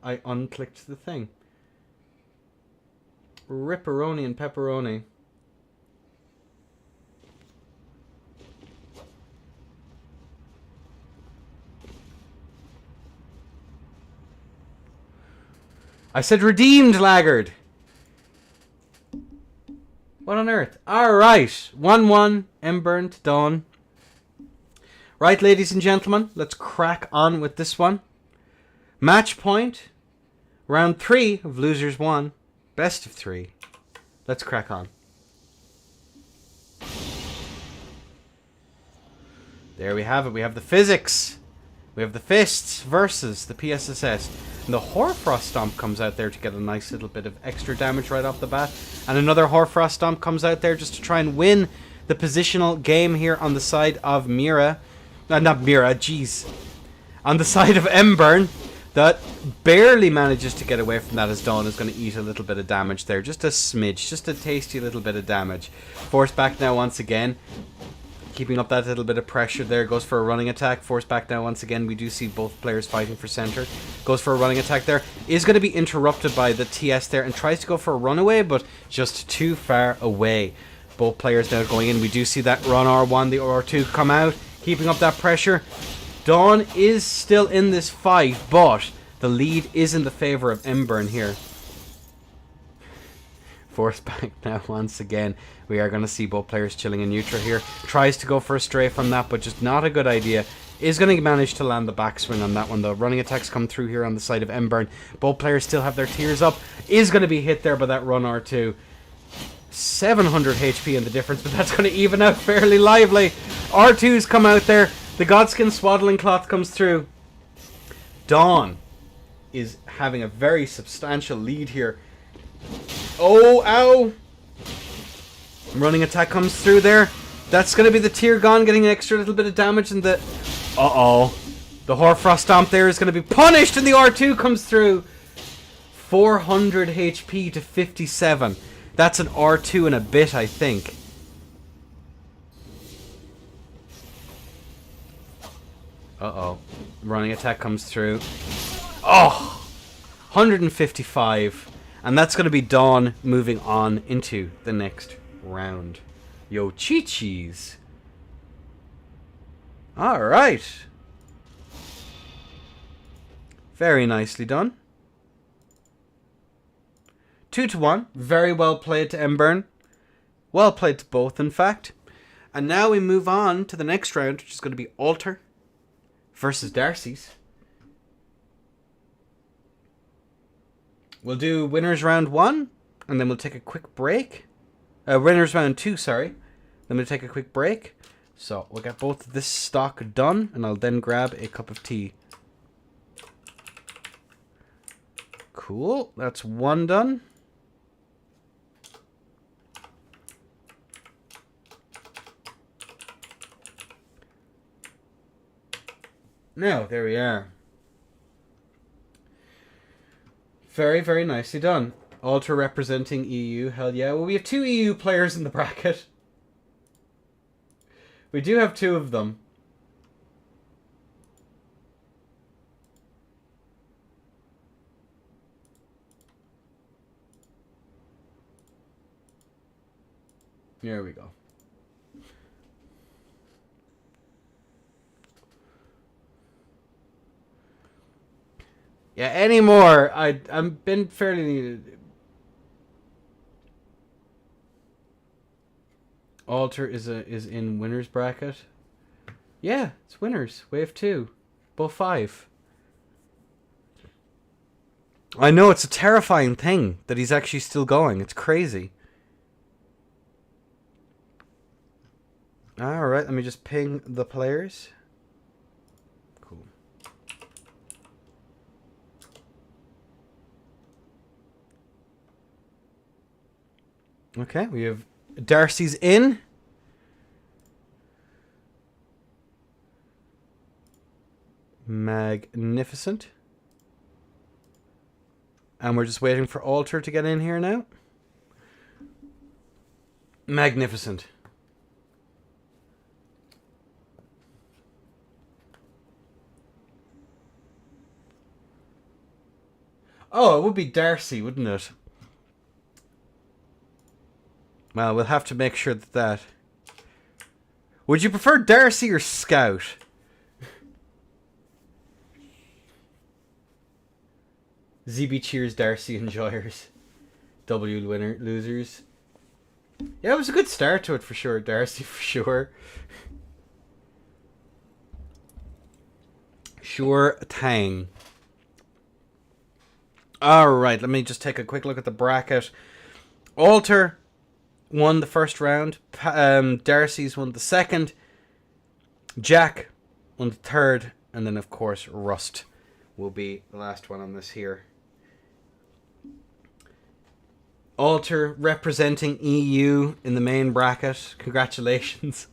I unclicked the thing. Ripperoni and pepperoni. I said redeemed, laggard. What on earth? Alright. 1-1. Embern to Dawn. Right, ladies and gentlemen. Let's crack on with this one. Match point. Round 3 of Losers 1. Best of 3. Let's crack on. There we have it. We have the physics. We have the fists versus the PSSS. And the Hoarfrost Stomp comes out there to get a nice little bit of extra damage right off the bat. And another Hoarfrost Stomp comes out there just to try and win the positional game here on the side of Mira. Not Mira, jeez. On the side of Embern. That barely manages to get away from that as Dawn is going to eat a little bit of damage there. Just a smidge. Just a tasty little bit of damage. Force back now once again. Keeping up that little bit of pressure there. Goes for a running attack. Force back now once again. We do see both players fighting for center. Goes for a running attack there. Is going to be interrupted by the TS there. And tries to go for a runaway. But just too far away. Both players now going in. We do see that run R1, the R2 come out. Keeping up that pressure. Dawn is still in this fight, but the lead is in the favor of Embern here. Force back now once again. We are going to see both players chilling in neutral here. Tries to go for a stray from that, but just not a good idea. Is going to manage to land the backswing on that one, though. Running attacks come through here on the side of Embern. Both players still have their tears up. Is going to be hit there by that run R2. 700 HP in the difference, but that's going to even out fairly lively. R2's come out there. The Godskin Swaddling Cloth comes through. Dawn is having a very substantial lead here. Oh, ow. Running attack comes through there. That's going to be the Tear Gone getting an extra little bit of damage. And the... Uh-oh. The Hoarfrost Stomp there is going to be punished, and the R2 comes through. 400 HP to 57. That's an R2 and a bit, I think. Uh-oh. Running attack comes through. Oh! 155. And that's going to be Dawn moving on into the next round. Yo, Chi-Chis. Alright. Very nicely done. 2-1. Very well played to Embern. Well played to both, in fact. And now we move on to the next round, which is going to be Alter versus Darcy's. We'll do winners round 1, and then we'll take a quick break. Winners round 2, sorry. Then we'll take a quick break. So we'll get both of this stock done, and I'll then grab a cup of tea. Cool, that's one done. Now, there we are. Very, very nicely done. Alter representing EU. Hell yeah. Well, we have 2 EU players in the bracket. We do have 2 of them. Here we go. Yeah, anymore. I'm been fairly... Alter is in winners bracket. Yeah, it's winners. Wave 2. Both 5. I know, it's a terrifying thing that he's actually still going. It's crazy. Alright, let me just ping the players. Cool. Okay, we have Darcy's in. Magnificent. And we're just waiting for Alter to get in here now. Magnificent. Oh, it would be Darcy, wouldn't it? Well, we'll have to make sure that... Would you prefer Darcy or Scout? ZB cheers Darcy enjoyers. W winner losers. Yeah, it was a good start to it for sure. Darcy for sure. Sure thing. Alright, let me just take a quick look at the bracket. Alter won the first round. Darcy's won the second. Jack won the third. And then, of course, Rust will be the last one on this here. Alter representing EU in the main bracket. Congratulations.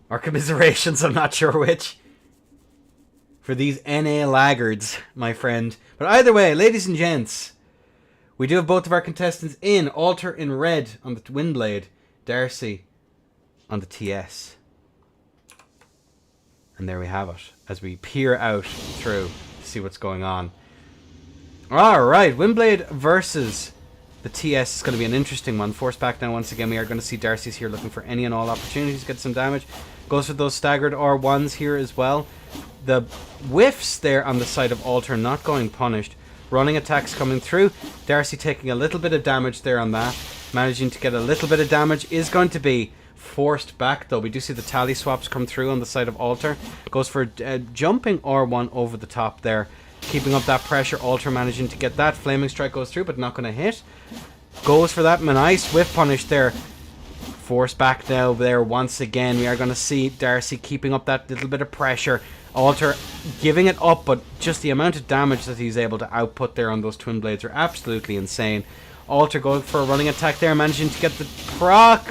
Or commiserations, I'm not sure which. For these NA laggards, my friend. But either way, ladies and gents, we do have both of our contestants in. Alter in red on the Windblade. Darcy on the TS. And there we have it. As we peer out through to see what's going on. Alright, Windblade versus the TS is going to be an interesting one. Force back down once again. We are going to see Darcy's here looking for any and all opportunities to get some damage. Goes for those staggered R1s here as well. The whiffs there on the side of Alter not going punished. Running attacks coming through. Darcy taking a little bit of damage there on that. Managing to get a little bit of damage is going to be forced back though. We do see the tally swaps come through on the side of Alter. Goes for jumping R1 over the top there. Keeping up that pressure. Alter managing to get that. Flaming Strike goes through but not going to hit. Goes for that nice whiff punish there. Force back now there once again. We are going to see Darcy keeping up that little bit of pressure. Alter giving it up, but just the amount of damage that he's able to output there on those twin blades are absolutely insane. Alter going for a running attack there, managing to get the proc.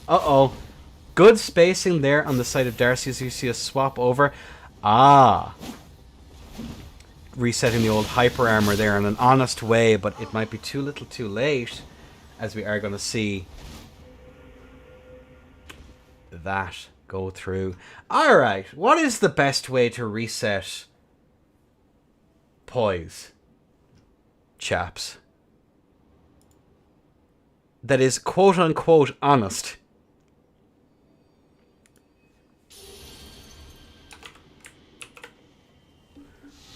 Uh-oh. Good spacing there on the side of Darcy as you see a swap over. Resetting the old hyper armor there in an honest way, but it might be too little too late, as we are going to see that go through. Alright, what is the best way to reset poise, chaps? That is quote unquote honest.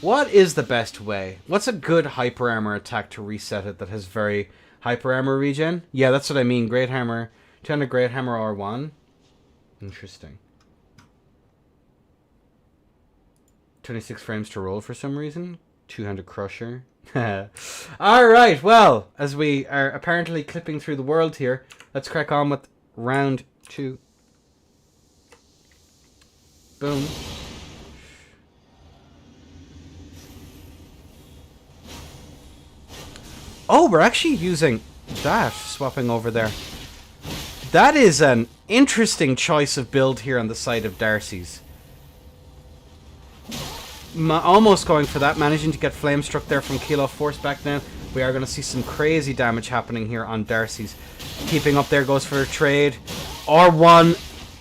What is the best way? What's a good hyper armor attack to reset it that has very hyper armor regen? Yeah, that's what I mean. Great hammer. 200 great hammer R1. Interesting. 26 frames to roll for some reason. 200 crusher. Alright, well, as we are apparently clipping through the world here, let's crack on with round 2. Boom. Oh, we're actually using that, swapping over there. That is an interesting choice of build here on the side of Darcy's. Almost going for that, managing to get flame struck there from Kilo. Force back now. We are going to see some crazy damage happening here on Darcy's. Keeping up there, goes for a trade. R1,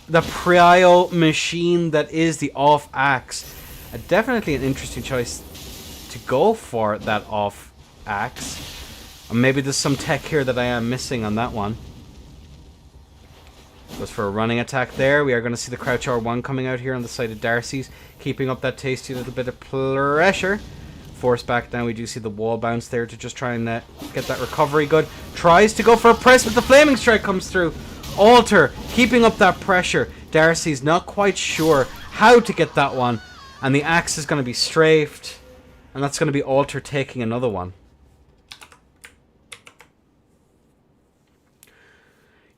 the prio machine that is the off axe. Definitely an interesting choice to go for that off axe. Maybe there's some tech here that I am missing on that one. Goes for a running attack there. We are going to see the crouch R1 coming out here on the side of Darcy's. Keeping up that tasty little bit of pressure. Force back down. We do see the wall bounce there to just try and get that recovery good. Tries to go for a press, but the flaming strike comes through. Alter keeping up that pressure. Darcy's not quite sure how to get that one. And the axe is going to be strafed. And that's going to be Alter taking another one.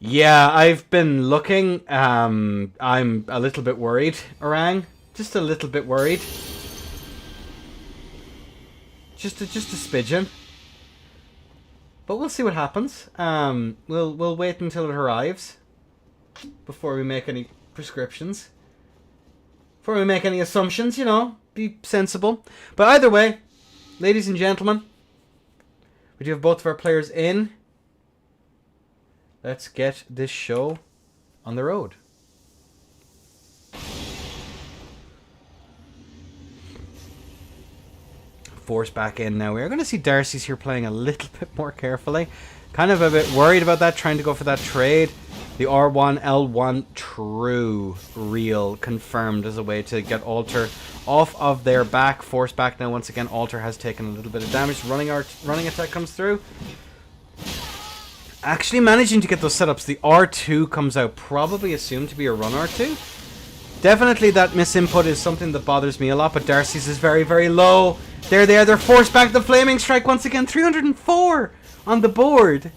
Yeah, I've been looking. I'm a little bit worried, Orang. Just a little bit worried. Just a smidgen. But we'll see what happens. We'll wait until it arrives before we make any prescriptions. Before we make any assumptions, you know, be sensible. But either way, ladies and gentlemen, we do have both of our players in. Let's get this show on the road. Force back in now. We're going to see Darcy's here playing a little bit more carefully. Kind of a bit worried about that, trying to go for that trade. The R1, L1, true, real, confirmed as a way to get Alter off of their back. Force back now once again. Alter has taken a little bit of damage. Running attack comes through. Actually managing to get those setups. The R2 comes out, probably assumed to be a run R2. Definitely that misinput is something that bothers me a lot, but Darcy's is very, very low. There they are. They're forced back. The Flaming Strike once again. 304 on the board.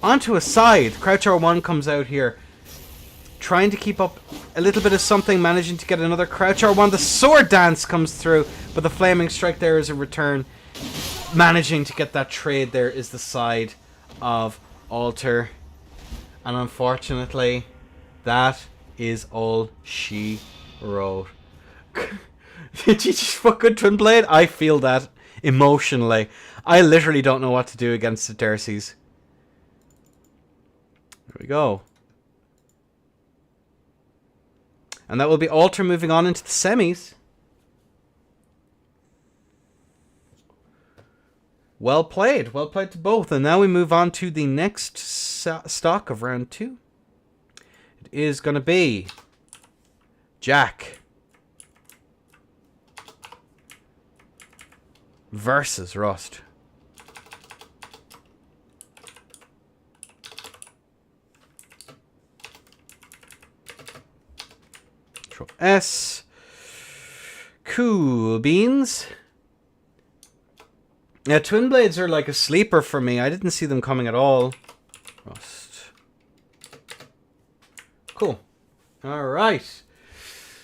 Onto a side. Crouch R1 comes out here. Trying to keep up a little bit of something. Managing to get another Crouch R1. The Sword Dance comes through. But the Flaming Strike there is a return. Managing to get that trade there is the side of Alter. And unfortunately, that is all she wrote. Did you just fucking Twin Blade? I feel that emotionally. I literally don't know what to do against the Darcys. There we go. And that will be Alter moving on into the semis. Well played. Well played to both. And now we move on to the next stock of round 2. It is going to be Jack versus Rust. Control S. Cool beans. Yeah, Twin Blades are like a sleeper for me. I didn't see them coming at all. Rust. Cool. Alright.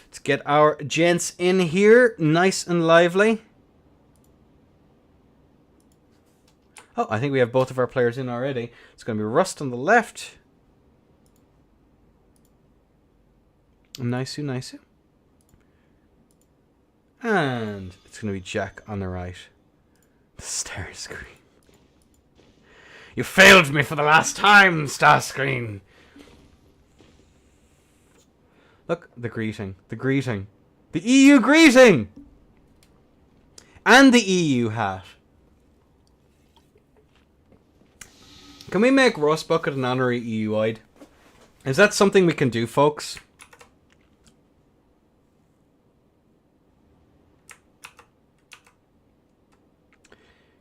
Let's get our gents in here. Nice and lively. Oh, I think we have both of our players in already. It's going to be Rust on the left. Nice. And it's going to be Jack on the right. Starscreen. You failed me for the last time, Starscreen. Look, the greeting. The greeting. The EU greeting! And the EU hat. Can we make Rust Bucket an honorary EU-wide? Is that something we can do, folks?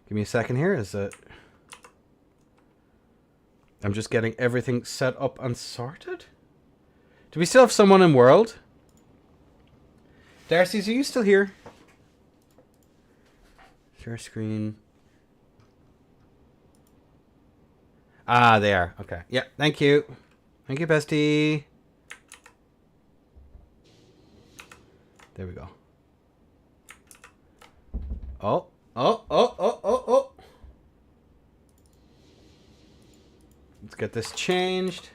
Give me a second here. I'm just getting everything set up and sorted. Do we still have someone in World? Darcy's, are you still here? Share screen. Ah, they are. Okay. Yeah, thank you. Thank you, bestie. There we go. Oh. Let's get this changed.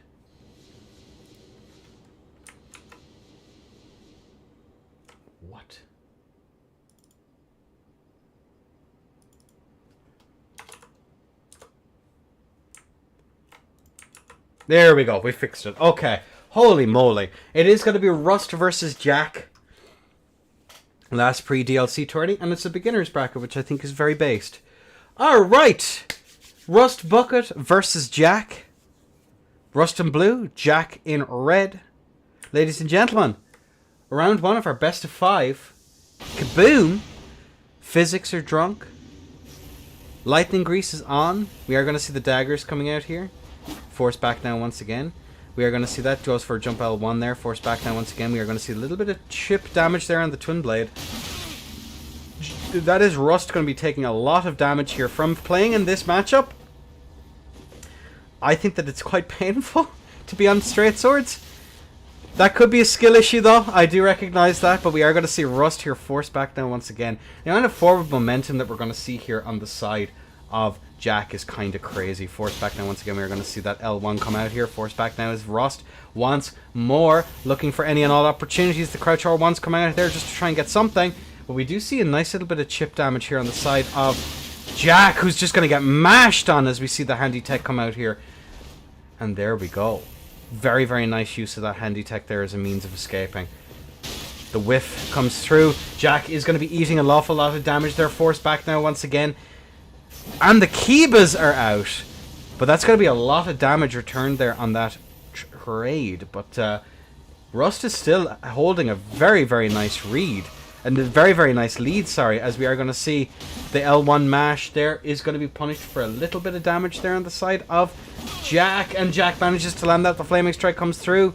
What? There we go. We fixed it. Okay. Holy moly. It is going to be Rust versus Jack. Last pre-DLC tourney, and it's a beginner's bracket, which I think is very based. Alright! Rust Bucket versus Jack. Rust in blue, Jack in red. Ladies and gentlemen, round 1 of our best of 5. Kaboom! Physics are drunk. Lightning grease is on. We are going to see the daggers coming out here. Force back now once again. We are going to see that. Goes for a jump L1 there. Force back now once again. We are going to see a little bit of chip damage there on the Twin Blade. That is Rust going to be taking a lot of damage here from playing in this matchup. I think that it's quite painful to be on straight swords. That could be a skill issue though. I do recognize that. But we are going to see Rust here force back now once again. The amount of forward momentum that we're going to see here on the side of Jack is kind of crazy. Force back now once again. We're going to see that L1 come out here. Force back now is Rust once more. Looking for any and all opportunities. The Crouch R1's coming out there just to try and get something. But we do see a nice little bit of chip damage here on the side of Jack, who's just going to get mashed on as we see the handy tech come out here. And there we go. Very, very nice use of that handy tech there as a means of escaping. The whiff comes through. Jack is going to be eating an awful lot of damage. They're forced back now once again. And the Kibas are out. But that's going to be a lot of damage returned there on that trade. But Rust is still holding a very, very nice read. And a very, very nice lead, sorry. As we are going to see the L1 mash there is going to be punished for a little bit of damage there on the side of Jack. And Jack manages to land that. The Flaming Strike comes through.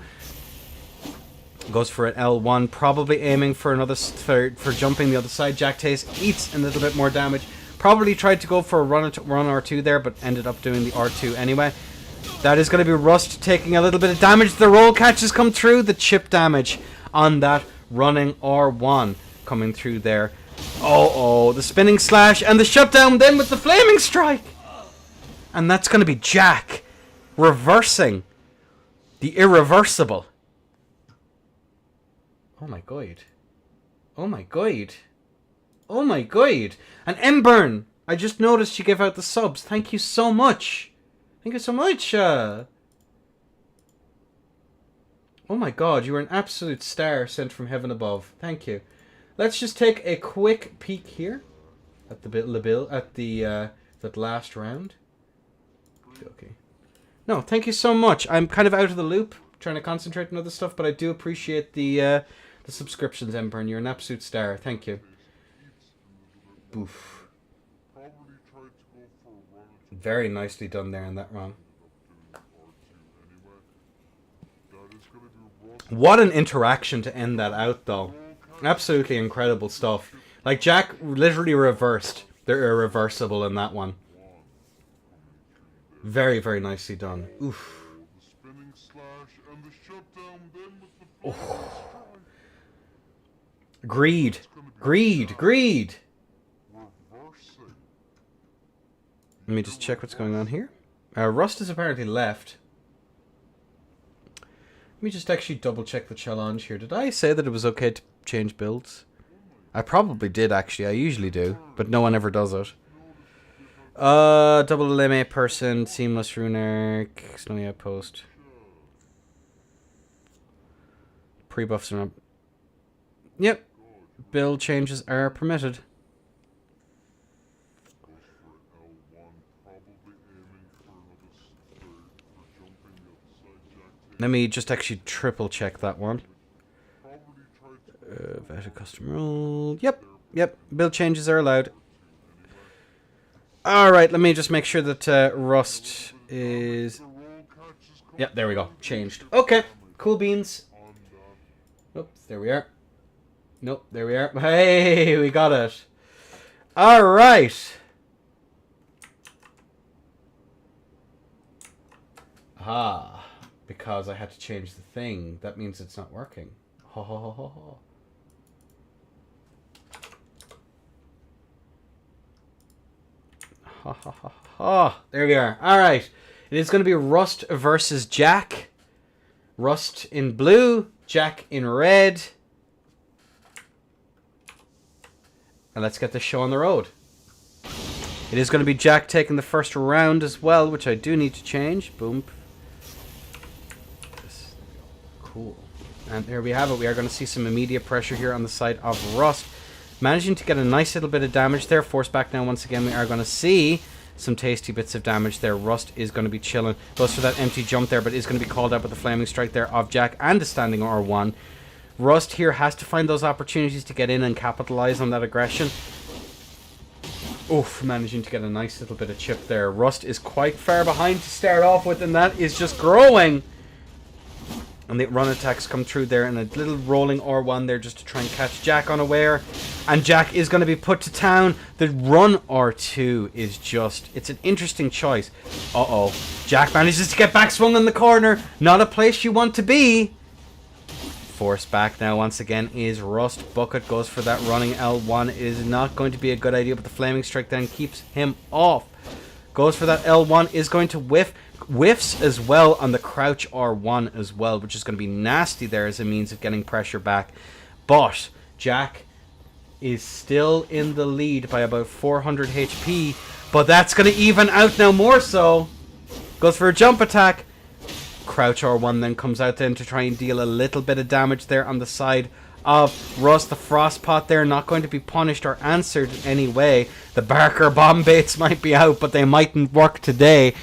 Goes for an L1, probably aiming for another for jumping the other side. Jack Tace eats a little bit more damage. Probably tried to go for a run R2 there, but ended up doing the R2 anyway. That is going to be Rust taking a little bit of damage. The roll catches come through. The chip damage on that running R1 coming through there. Oh, the spinning slash and the shutdown then with the Flaming Strike. And that's going to be Jack reversing the irreversible. Oh my god. Oh my god. Oh my god. And Embern, I just noticed you gave out the subs. Thank you so much. Thank you so much. Oh my god, you were an absolute star sent from heaven above. Thank you. Let's just take a quick peek here at that last round. Okay. No, thank you so much. I'm kind of out of the loop, trying to concentrate on other stuff, but I do appreciate the subscriptions, Embern. You're an absolute star. Thank you. Boof. Very nicely done there in that run. What an interaction to end that out, though. Absolutely incredible stuff. Like, Jack literally reversed. They're irreversible in that one. Very, very nicely done. Oof. Oh. Greed. Greed. Greed. Let me just check what's going on here. Rust is apparently left. Let me just actually double check the challenge here. Did I say that it was okay to change builds? I probably did, actually. I usually do, but no one ever does it. Double LMA person, seamless rune arc, snowy outpost. Pre-buffs are up. Yep. Build changes are permitted. Let me just actually triple check that one. Vetted custom rule. Yep. Build changes are allowed. Alright, let me just make sure that Rust is... Yep, there we go. Changed. Okay. Cool beans. Oops, there we are. Nope, there we are. Hey, we got it. Alright. Aha. Because I had to change the thing. That means it's not working. Ho ho ho ho ho. Ha ha ha ha. There we are. Alright. It is going to be Rust versus Jack. Rust in blue. Jack in red. And let's get this show on the road. It is going to be Jack taking the first round as well, which I do need to change. Boom. Cool. And there we have it. We are going to see some immediate pressure here on the side of Rust. Managing to get a nice little bit of damage there. Forced back now once again. We are going to see some tasty bits of damage there. Rust is going to be chilling. Goes for that empty jump there, but is going to be called out with the Flaming Strike there of Jack and the standing R1. Rust here has to find those opportunities to get in and capitalize on that aggression. Oof, managing to get a nice little bit of chip there. Rust is quite far behind to start off with, and that is just growing. And the run attacks come through there, and a little rolling R1 there just to try and catch Jack unaware. And Jack is going to be put to town. The run R2 is just... It's an interesting choice. Uh-oh. Jack manages to get back swung in the corner. Not a place you want to be. Forced back now once again is Rust. Bucket goes for that running L1. It is not going to be a good idea, but the Flaming Strike then keeps him off. Goes for that L1. Is going to whiff. Whiffs as well on the crouch R1 as well, which is going to be nasty there as a means of getting pressure back. But Jack is still in the lead by about 400 HP, but that's going to even out now more so. Goes for a jump attack. Crouch R1 then comes out then to try and deal a little bit of damage there on the side of Rust. The frost pot there not going to be punished or answered in any way. The Barker bomb baits might be out, but they mightn't work today.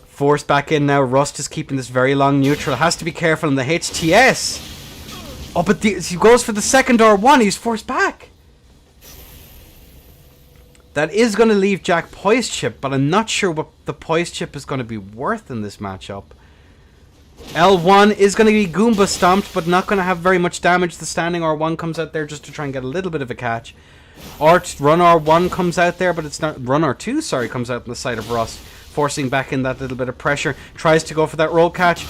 Forced back in now. Rust is keeping this very long neutral. Has to be careful in the HTS. Oh, but he goes for the second R1. He's forced back. That is going to leave Jack poised chip, but I'm not sure what the poised chip is going to be worth in this matchup. L1 is going to be Goomba stomped, but not going to have very much damage. The standing R1 comes out there just to try and get a little bit of a catch. Run R1 comes out there, but it's not... Run R2, sorry, comes out on the side of Rust, forcing back in that little bit of pressure. Tries to go for that roll catch.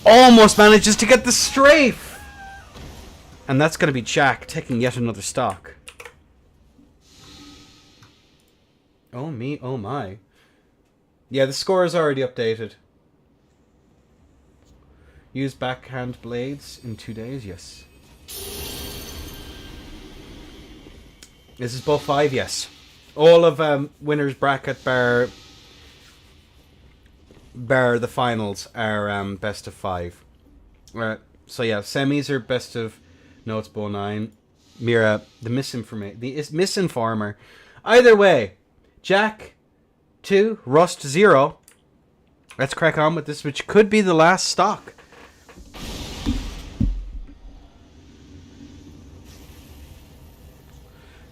Almost manages to get the strafe! And that's going to be Jack taking yet another stock. Oh me, oh my. Yeah, the score is already updated. Use backhand blades in 2 days, yes. This is both 5, yes. All of winners bracket bar the finals are best of 5. So yeah, semis are best of... No, it's bow 9. Mira, the misinformer. Either way, Jack 2, Rust 0. Let's crack on with this, which could be the last stock.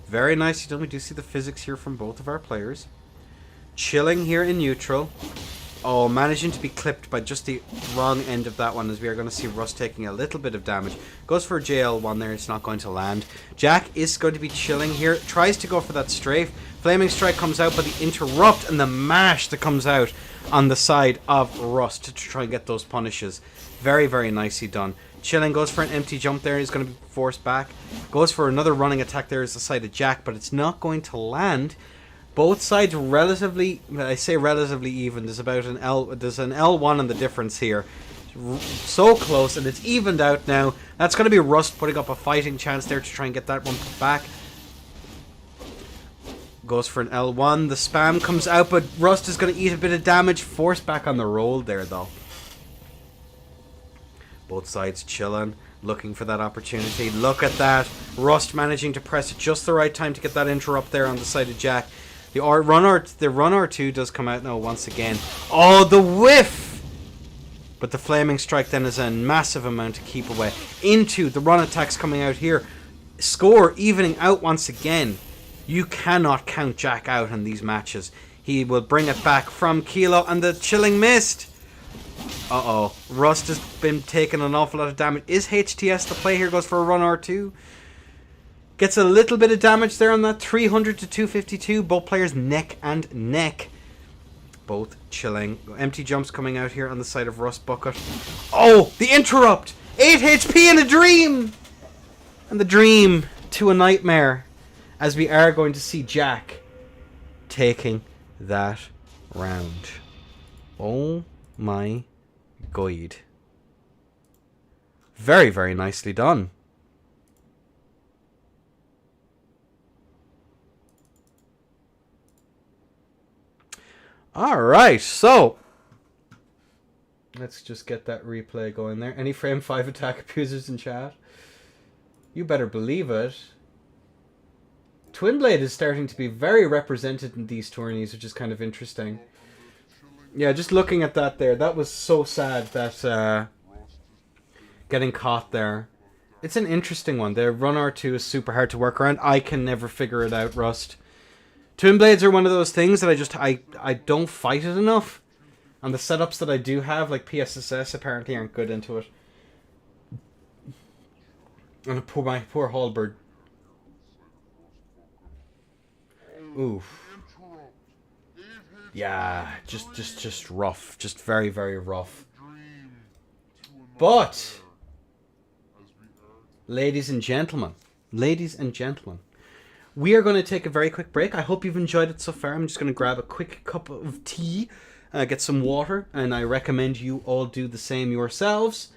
Very nicely done. We do see the physics here from both of our players. Chilling here in neutral. Oh, managing to be clipped by just the wrong end of that one, as we are going to see Rust taking a little bit of damage. Goes for a JL1 there. It's not going to land. Jack is going to be chilling here. Tries to go for that strafe. Flaming Strike comes out, but the interrupt and the mash that comes out on the side of Rust to try and get those punishes. Very, very nicely done. Chilling goes for an empty jump there. He's going to be forced back. Goes for another running attack there as the side of Jack, but it's not going to land. Both sides relatively, I say relatively even. There's about there's an L1 in the difference here. So close, and it's evened out now. That's going to be Rust putting up a fighting chance there to try and get that one put back. Goes for an L1. The spam comes out, but Rust is going to eat a bit of damage. Forced back on the roll there, though. Both sides chilling, looking for that opportunity. Look at that. Rust managing to press at just the right time to get that interrupt there on the side of Jack. The run R2 does come out now once again. Oh, the whiff! But the Flaming Strike then is a massive amount to keep away. Into the run attacks coming out here. Score evening out once again. You cannot count Jack out in these matches. He will bring it back from Kilo, and the chilling missed. Uh-oh. Rust has been taking an awful lot of damage. Is HTS the play here? Goes for a run R2. Gets a little bit of damage there on that. 300 to 252. Both players neck and neck. Both chilling. Empty jumps coming out here on the side of Rust Bucket. Oh, the interrupt. 8 HP in a dream. And the dream to a nightmare. As we are going to see Jack taking that round. Oh my god. Very, very nicely done. Alright, so let's just get that replay going there. Any frame 5 attack abusers in chat? You better believe it. Twinblade is starting to be very represented in these tourneys, which is kind of interesting. Yeah, just looking at that there, that was so sad that getting caught there. It's an interesting one. The run R2 is super hard to work around. I can never figure it out, Rust. Twin blades are one of those things that I don't fight it enough. And the setups that I do have, like PSSS, apparently aren't good into it. And my poor Halberd. Oof. Yeah, just rough. Just very, very rough. But, ladies and gentlemen, we are going to take a very quick break. I hope you've enjoyed it so far. I'm just going to grab a quick cup of tea, get some water, and I recommend you all do the same yourselves.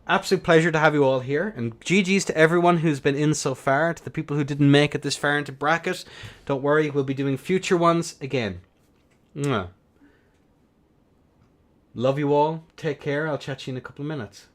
Absolute pleasure to have you all here, and GG's to everyone who's been in so far. To the people who didn't make it this far into bracket, don't worry, we'll be doing future ones again. Mwah. Love you all. Take care. I'll chat to you in a couple of minutes.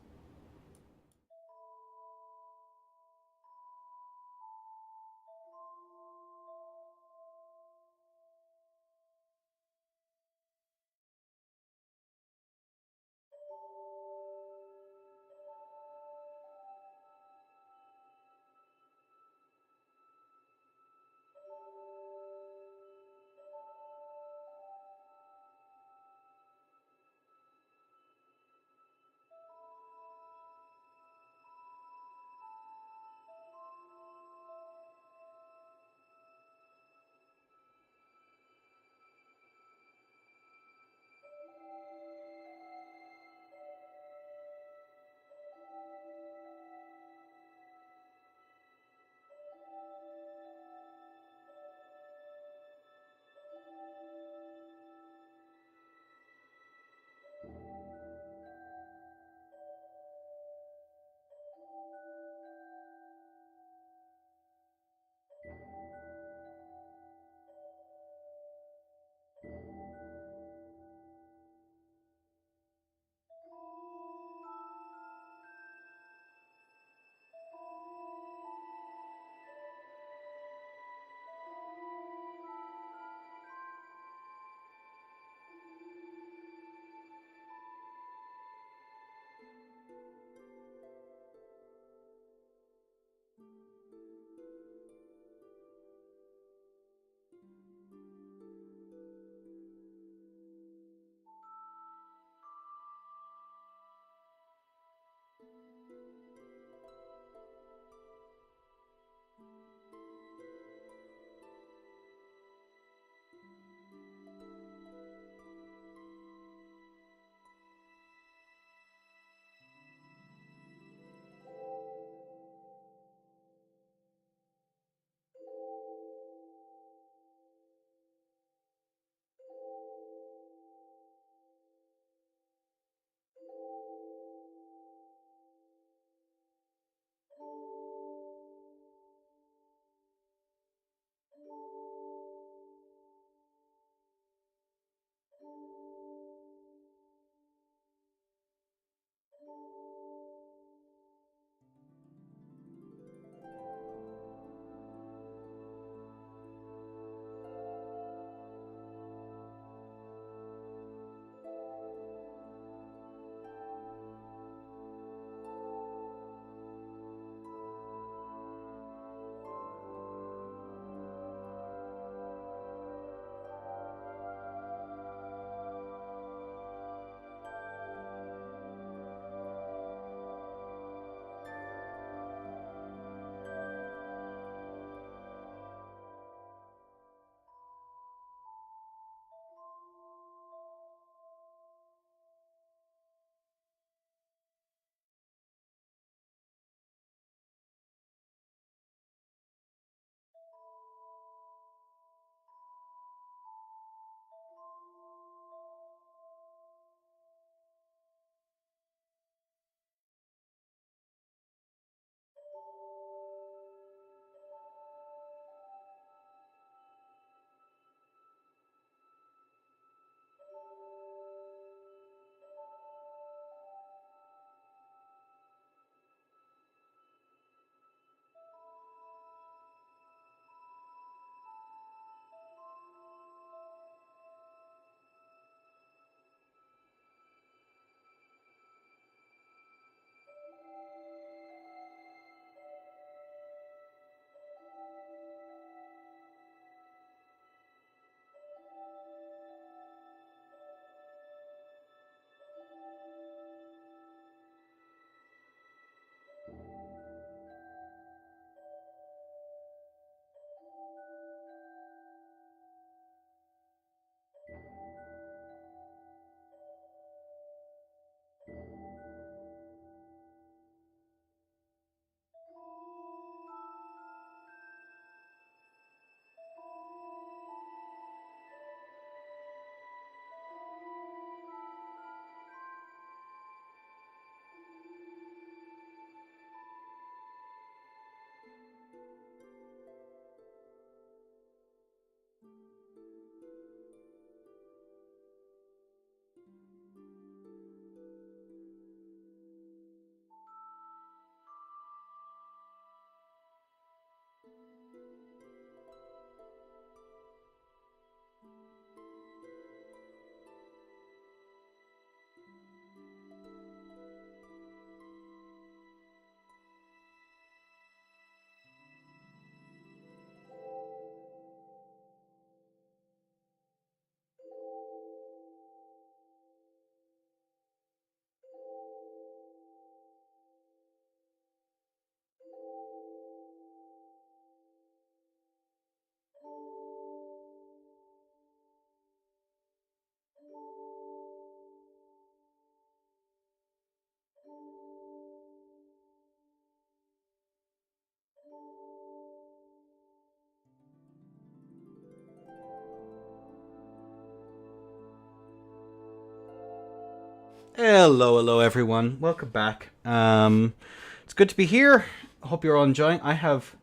Hello everyone. Welcome back. It's good to be here. I hope you're all enjoying. I have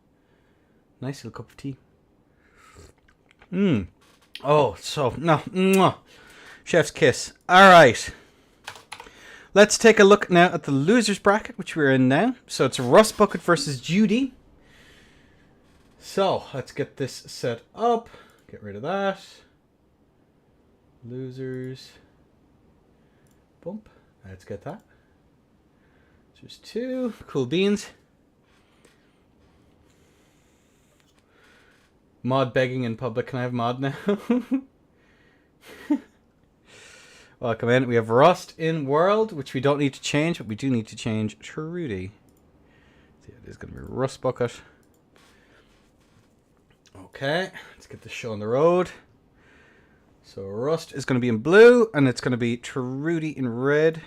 a nice little cup of tea. Oh, so no. Mwah. Chef's kiss. All right. Let's take a look now at the losers bracket, which we're in now. So it's Rust Bucket versus Judy. So let's get this set up. Get rid of that. Losers. Bump. Let's get that. There's 2. Cool beans. Mod begging in public. Can I have mod now? Welcome in. We have Rust in World, which we don't need to change, but we do need to change Trudy. So yeah, it is going to be Rust Bucket. Okay, let's get this show on the road. So Rust is going to be in blue, and it's going to be Trudy in red.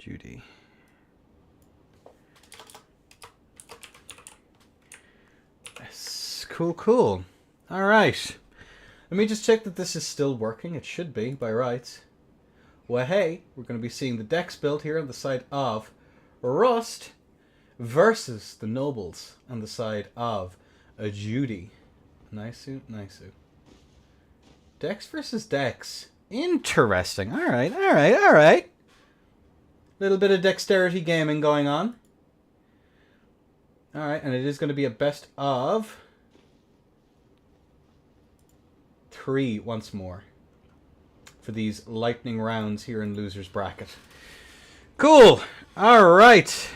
Judy. Yes, cool. All right. Let me just check that this is still working. It should be, by rights. Well, hey, we're going to be seeing the decks built here on the side of Rust versus the Nobles on the side of a Judy. Nice. Decks versus decks. Interesting. All right. Little bit of dexterity gaming going on. All right, and it is going to be a best of 3 once more for these lightning rounds here in Losers Bracket. Cool. All right.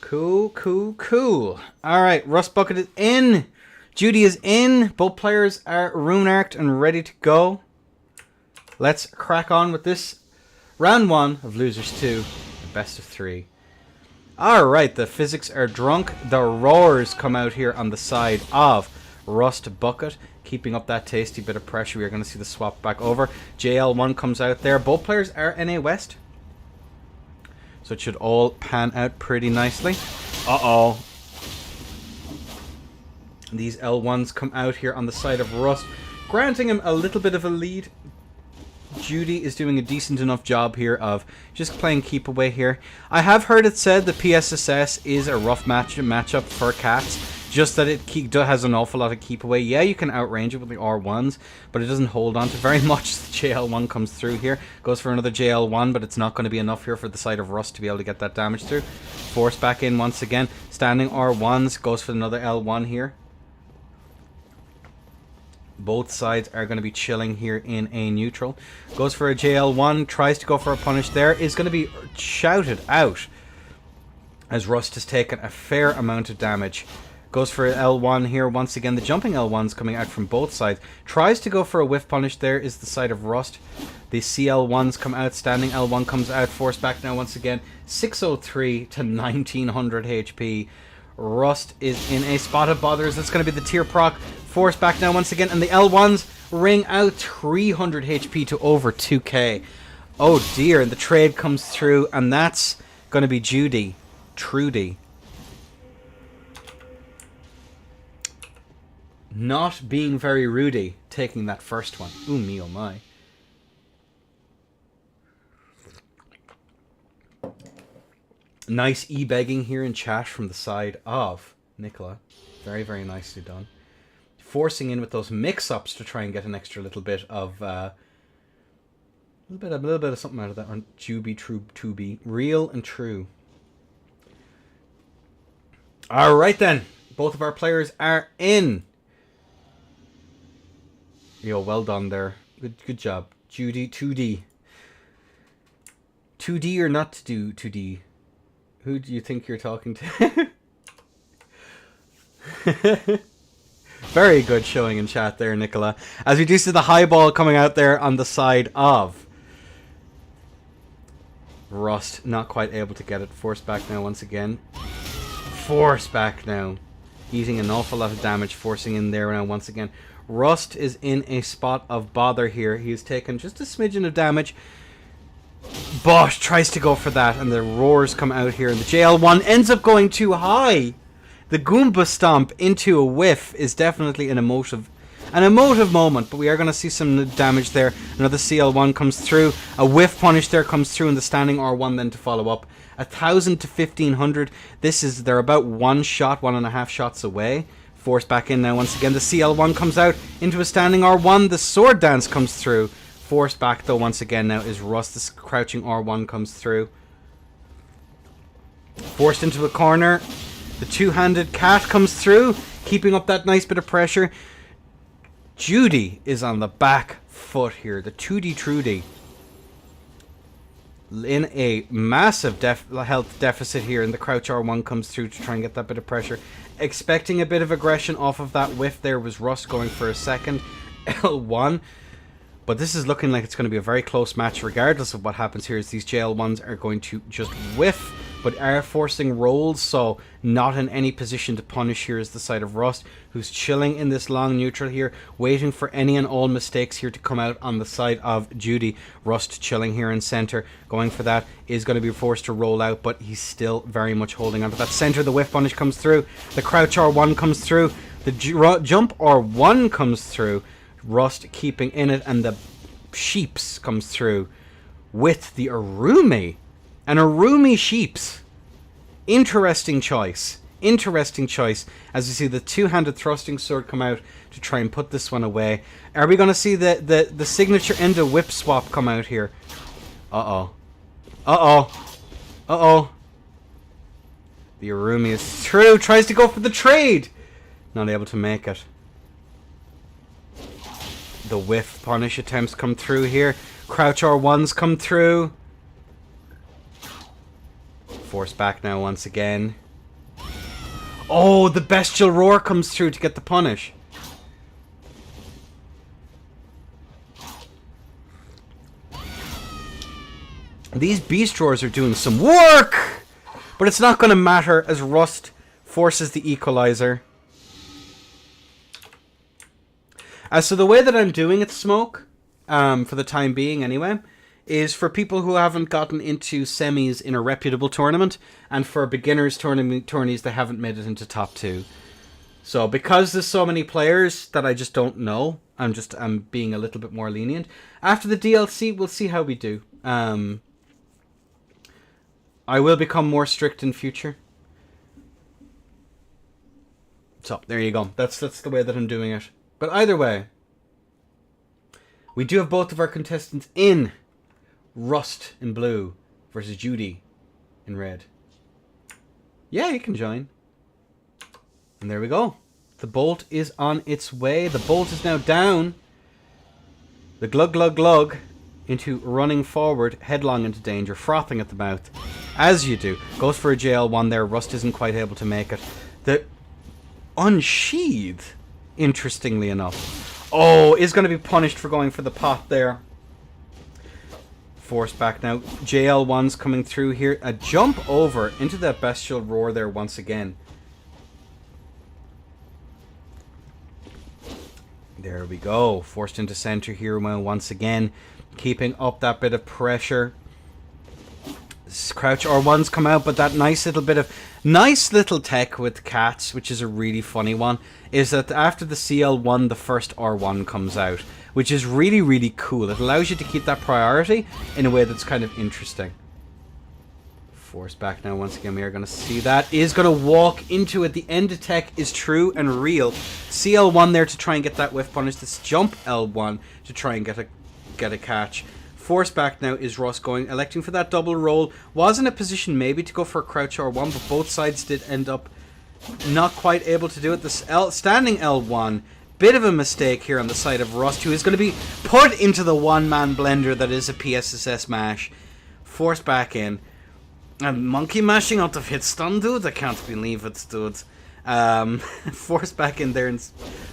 Cool. All right, Rust Bucket is in. Judy is in. Both players are rune-arced and ready to go. Let's crack on with this round 1 of Losers 2, the best of 3. All right, the physics are drunk. The roars come out here on the side of Rust Bucket, keeping up that tasty bit of pressure. We are going to see the swap back over. JL1 comes out there. Both players are NA West, so it should all pan out pretty nicely. Uh-oh. These L1s come out here on the side of Rust, granting him a little bit of a lead. Judy is doing a decent enough job here of just playing keep away here. I have heard it said the PSSS is a rough matchup for cats, just that it has an awful lot of keep away. Yeah, you can outrange it with the R1s, but it doesn't hold on to very much. The JL1 comes through here, goes for another JL1, but it's not going to be enough here for the side of Rust to be able to get that damage through. Force back in once again. Standing R1s, goes for another L1 here. Both sides are going to be chilling here in a neutral. Goes for a JL1, tries to go for a punish there. Is going to be shouted out as Rust has taken a fair amount of damage. Goes for L1 here. Once again, the jumping L1's coming out from both sides. Tries to go for a whiff punish. There is the side of Rust. The CL1s come out. Standing L1 comes out. Force back now once again. 603 to 1900 HP. Rust is in a spot of bothers. That's going to be the tier proc. Force back now once again. And the L1s ring out 300 HP to over 2k. Oh dear. And the trade comes through. And that's going to be Judy. Trudy. Not being very Rudy, taking that first one. Ooh, me oh my. Nice e-begging here in chat from the side of Nicola. Very, very nicely done. Forcing in with those mix-ups to try and get an extra little bit of a little bit of something out of that one. Juby, true, to be real and true. All right then, both of our players are in. Yo, well done there. Good job. Judy, 2D. 2D or not to do 2D? Who do you think you're talking to? Very good showing in chat there, Nicola. As we do see the high ball coming out there on the side of Rust. Not quite able to get it. Force back now once again. Force back now. Eating an awful lot of damage. Forcing in there now once again. Rust is in a spot of bother here. He's taken just a smidgen of damage. Bosch tries to go for that, and the roars come out here, and the JL1 ends up going too high. The Goomba Stomp into a whiff is definitely an emotive An emotive moment, but we are going to see some damage there. Another CL1 comes through. A whiff punish there comes through, and the standing R1 then to follow up. 1,000 to 1,500. They're about one shot, 1.5 shots away. Forced back in now once again. The CL1 comes out into a standing R1. The sword dance comes through. Forced back though once again now is Rust. This crouching R1 comes through. Forced into a corner. The two-handed cat comes through, keeping up that nice bit of pressure. Judy is on the back foot here. The 2D Trudy in a massive health deficit here, and the crouch R1 comes through to try and get that bit of pressure. Expecting a bit of aggression off of that whiff there was Rust going for a second L1. But this is looking like it's going to be a very close match regardless of what happens here, as these JL1s are going to just whiff, but are forcing rolls, so not in any position to punish here is the side of Rust, who's chilling in this long neutral here, waiting for any and all mistakes here to come out on the side of Judy. Rust chilling here in center, going for that, is going to be forced to roll out, but he's still very much holding on to that center. The whiff punish comes through, the crouch R1 comes through, the jump R1 comes through, Rust keeping in it, and the sheeps comes through with the Arumi. An Arumi sheeps. Interesting choice. Interesting choice. As you see the two-handed thrusting sword come out to try and put this one away. Are we going to see the signature endo whip swap come out here? Uh-oh. Uh-oh. Uh-oh. The Arumi is through. Tries to go for the trade. Not able to make it. The whiff punish attempts come through here. Crouch R1s come through. Force back now once again. Oh, the bestial roar comes through to get the punish. These beast roars are doing some work, but it's not going to matter as Rust forces the equalizer. So the way that I'm doing it, Smoke, for the time being anyway, is for people who haven't gotten into semis in a reputable tournament, and for beginners tourneys that haven't made it into top 2. So because there's so many players that I just don't know, I'm being a little bit more lenient. After the DLC, we'll see how we do. I will become more strict in future. So there you go. That's the way that I'm doing it. But either way, we do have both of our contestants in. Rust in blue versus Judy in red. Yeah, you can join. And there we go. The bolt is on its way. The bolt is now down. The glug glug glug into running forward, headlong into danger, frothing at the mouth. As you do. Goes for a JL1 there. Rust isn't quite able to make it. The unsheath, interestingly enough. Oh, is going to be punished for going for the pot there. Forced back now. JL1's coming through here. A jump over into that bestial roar there once again. There we go. Forced into center here once again. Keeping up that bit of pressure. Crouch R1's come out, but that nice little tech with cats, which is a really funny one, is that after the CL1, the first R1 comes out, which is really, really cool. It allows you to keep that priority in a way that's kind of interesting. Force back now once again. We are going to see that. Is going to walk into it. The end of tech is true and real. CL1 there to try and get that whiff punish. This jump L1 to try and get a catch. Force back now is Ross electing for that double roll. Was in a position maybe to go for a crouch R1, but both sides did end up not quite able to do it. The standing L1, bit of a mistake here on the side of Rust, who is going to be put into the one-man blender that is a PSSS mash. Force back in. And monkey mashing out of hit stun, dude. I can't believe it, dude. Force back in there. And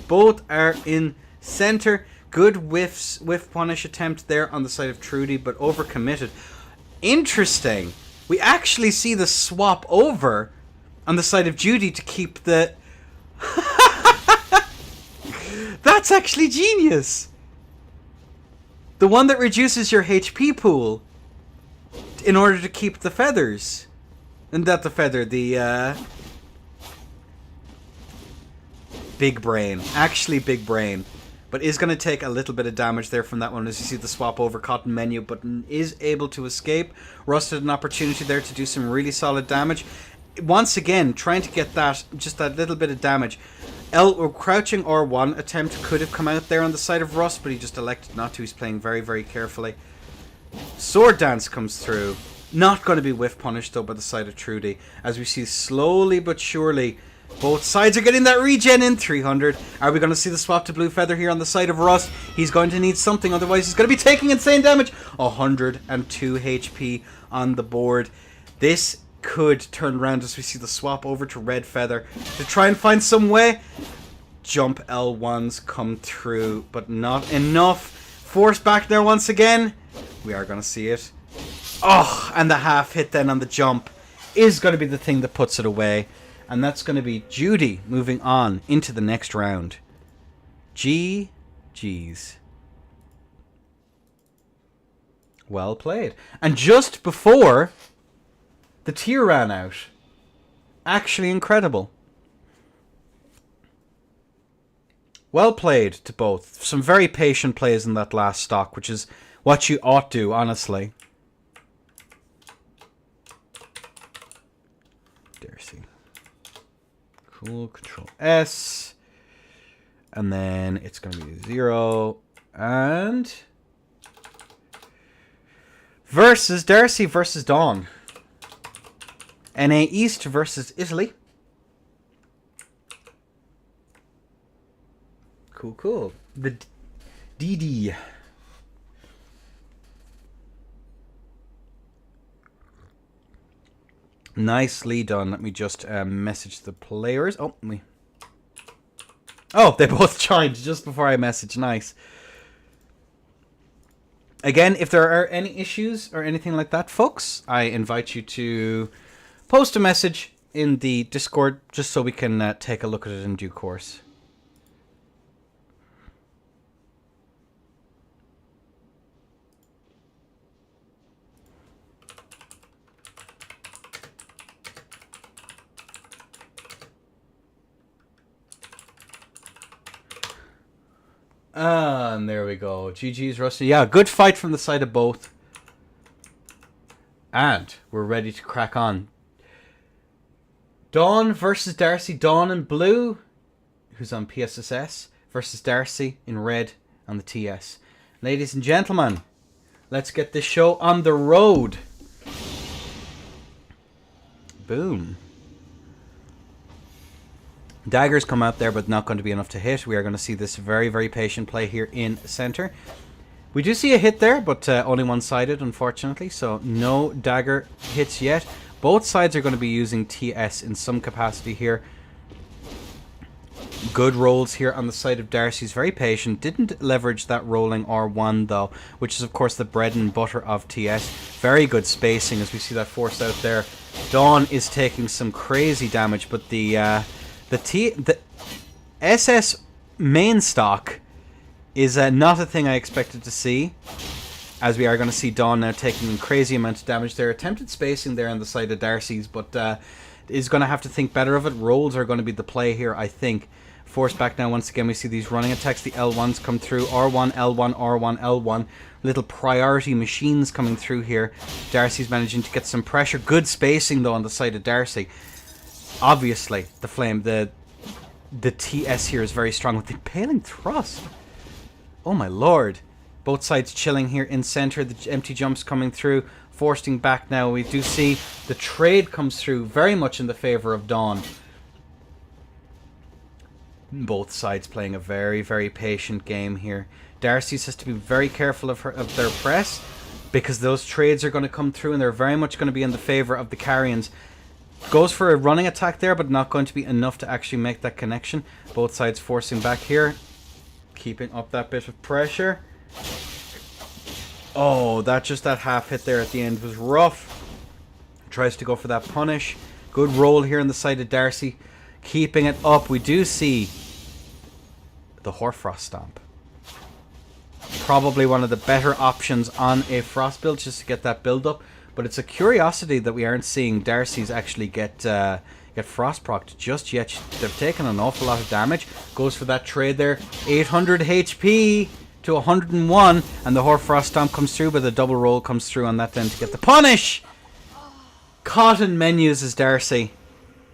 both are in center. Good whiff punish attempt there on the side of Trudy, but overcommitted. Interesting. We actually see the swap over on the side of Judy to keep the... That's actually genius. The one that reduces your HP pool in order to keep the feathers. And not the feather, the... Big brain. Actually big brain. but is going to take a little bit of damage there from that one. As you see the swap over cotton menu, but is able to escape. Rust had an opportunity there to do some really solid damage. Once again, trying to get that, just that little bit of damage. Crouching R1 attempt could have come out there on the side of Rust, but he just elected not to. He's playing very, very carefully. Sword Dance comes through. Not going to be whiff punished though by the side of Trudy. As we see slowly but surely, both sides are getting that regen in. 300. Are we going to see the swap to Blue Feather here on the side of Rust? He's going to need something, otherwise he's going to be taking insane damage. 102 HP on the board. This could turn around as we see the swap over to Red Feather to try and find some way. Jump L1s come through, but not enough. Force back there once again. We are going to see it. Oh, and the half hit then on the jump is going to be the thing that puts it away. And that's going to be Judy moving on into the next round. GG's. Well played. And just before the tier ran out. Actually incredible. Well played to both. Some very patient plays in that last stock, which is what you ought to, honestly. Darcy. Cool. Control S. And then it's going to be 0. And versus Darcy versus Dawn. NA East versus Italy. Cool. The DD. Nicely done. Let me just message the players. Oh, they both joined just before I message. Nice. Again, if there are any issues or anything like that, folks, I invite you to post a message in the Discord just so we can take a look at it in due course. And there we go. GG's, Rusty. Yeah, good fight from the side of both. And we're ready to crack on. Dawn versus Darcy. Dawn in blue, who's on PSSS, versus Darcy in red on the TS. Ladies and gentlemen, let's get this show on the road. Boom. Daggers come out there, but not going to be enough to hit. We are going to see this very, very patient play here in center. We do see a hit there, but only one-sided, unfortunately. So no dagger hits yet. Both sides are going to be using TS in some capacity here. Good rolls here on the side of Darcy. He's very patient. Didn't leverage that rolling R1, though, which is, of course, the bread and butter of TS. Very good spacing as we see that force out there. Dawn is taking some crazy damage, but the SS main stock is not a thing I expected to see, as we are going to see Dawn now taking a crazy amount of damage there. Attempted spacing there on the side of Darcy's, but is going to have to think better of it. Rolls are going to be the play here, I think. Force back now once again. We see these running attacks. The L1s come through. R1, L1, R1, L1. Little priority machines coming through here. Darcy's managing to get some pressure. Good spacing, though, on the side of Darcy. Obviously, the flame, the TS here is very strong with the Impaling Thrust. Oh my lord. Both sides chilling here in center. The empty jumps coming through. Forcing back now. We do see the trade comes through very much in the favor of Dawn. Both sides playing a very, very patient game here. Darcy's has to be very careful of their press, because those trades are going to come through and they're very much going to be in the favor of the Carrions. Goes for a running attack there, but not going to be enough to actually make that connection. Both sides forcing back here. Keeping up that bit of pressure. Oh, that half hit there at the end was rough. Tries to go for that punish. Good roll here on the side of Darcy. Keeping it up. We do see the Hoarfrost Stomp. Probably one of the better options on a Frost build, just to get that build up. But it's a curiosity that we aren't seeing Darcy's actually get get frost procced just yet. They've taken an awful lot of damage. Goes for that trade there. 800 HP to 101, and the Hoarfrost Stomp comes through, but the double roll comes through on that then to get the punish. Caught in menus is Darcy,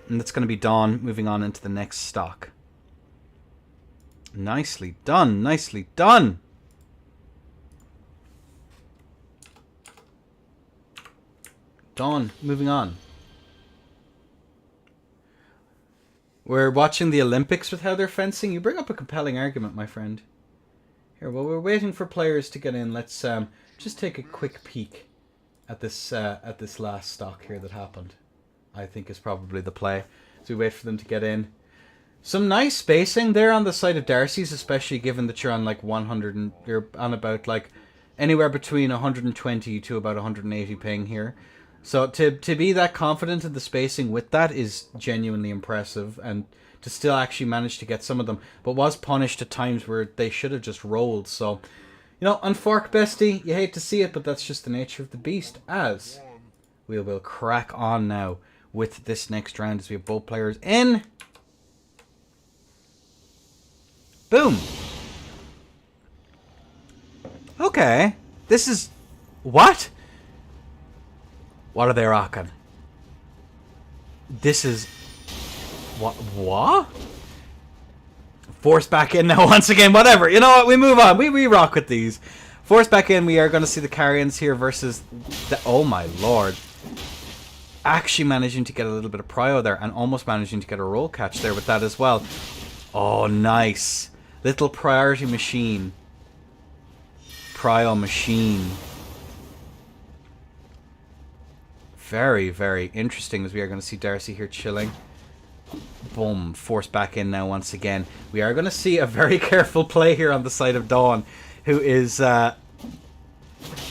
and that's going to be Dawn moving on into the next stock. Nicely done, nicely done. Dawn moving on. We're watching the Olympics with how they're fencing. You bring up a compelling argument, my friend. Here, while we're waiting for players to get in, let's just take a quick peek at this last stock here that happened. I think is probably the play. As we wait for them to get in. Some nice spacing there on the side of Darcy's, especially given that you're on like 100 and you're on about like anywhere between 120 to about 180 ping here. So to be that confident in the spacing with that is genuinely impressive, and to still actually manage to get some of them, but was punished at times where they should have just rolled. So, you know, unfork bestie, you hate to see it, but that's just the nature of the beast. As we will crack on now with this next round as we have both players in. Boom. Okay. This is... What? What are they rocking? This is... What? Force back in now once again. Whatever. You know what? We move on. We rock with these. Force back in. We are going to see the carrions here versus... Oh my lord. Actually managing to get a little bit of prio there, and almost managing to get a roll catch there with that as well. Oh, nice. Little priority machine. Prio machine. Very, very interesting as we are going to see Darcy here chilling. Boom. Force back in now once again. We are going to see a very careful play here on the side of Dawn, who is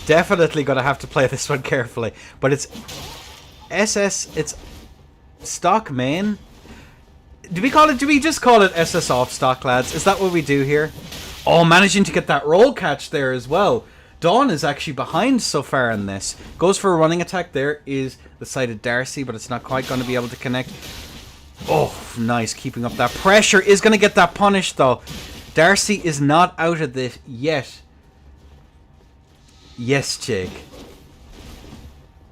definitely going to have to play this one carefully. But it's it's stock main. Do we just call it SS off stock, lads? Is that what we do here? Oh, managing to get that roll catch there as well. Dawn is actually behind so far in this. Goes for a running attack. There is the side of Darcy, but it's not quite going to be able to connect. Oh, nice. Keeping up that pressure. Is going to get that punish, though. Darcy is not out of this yet. Yes, Jake.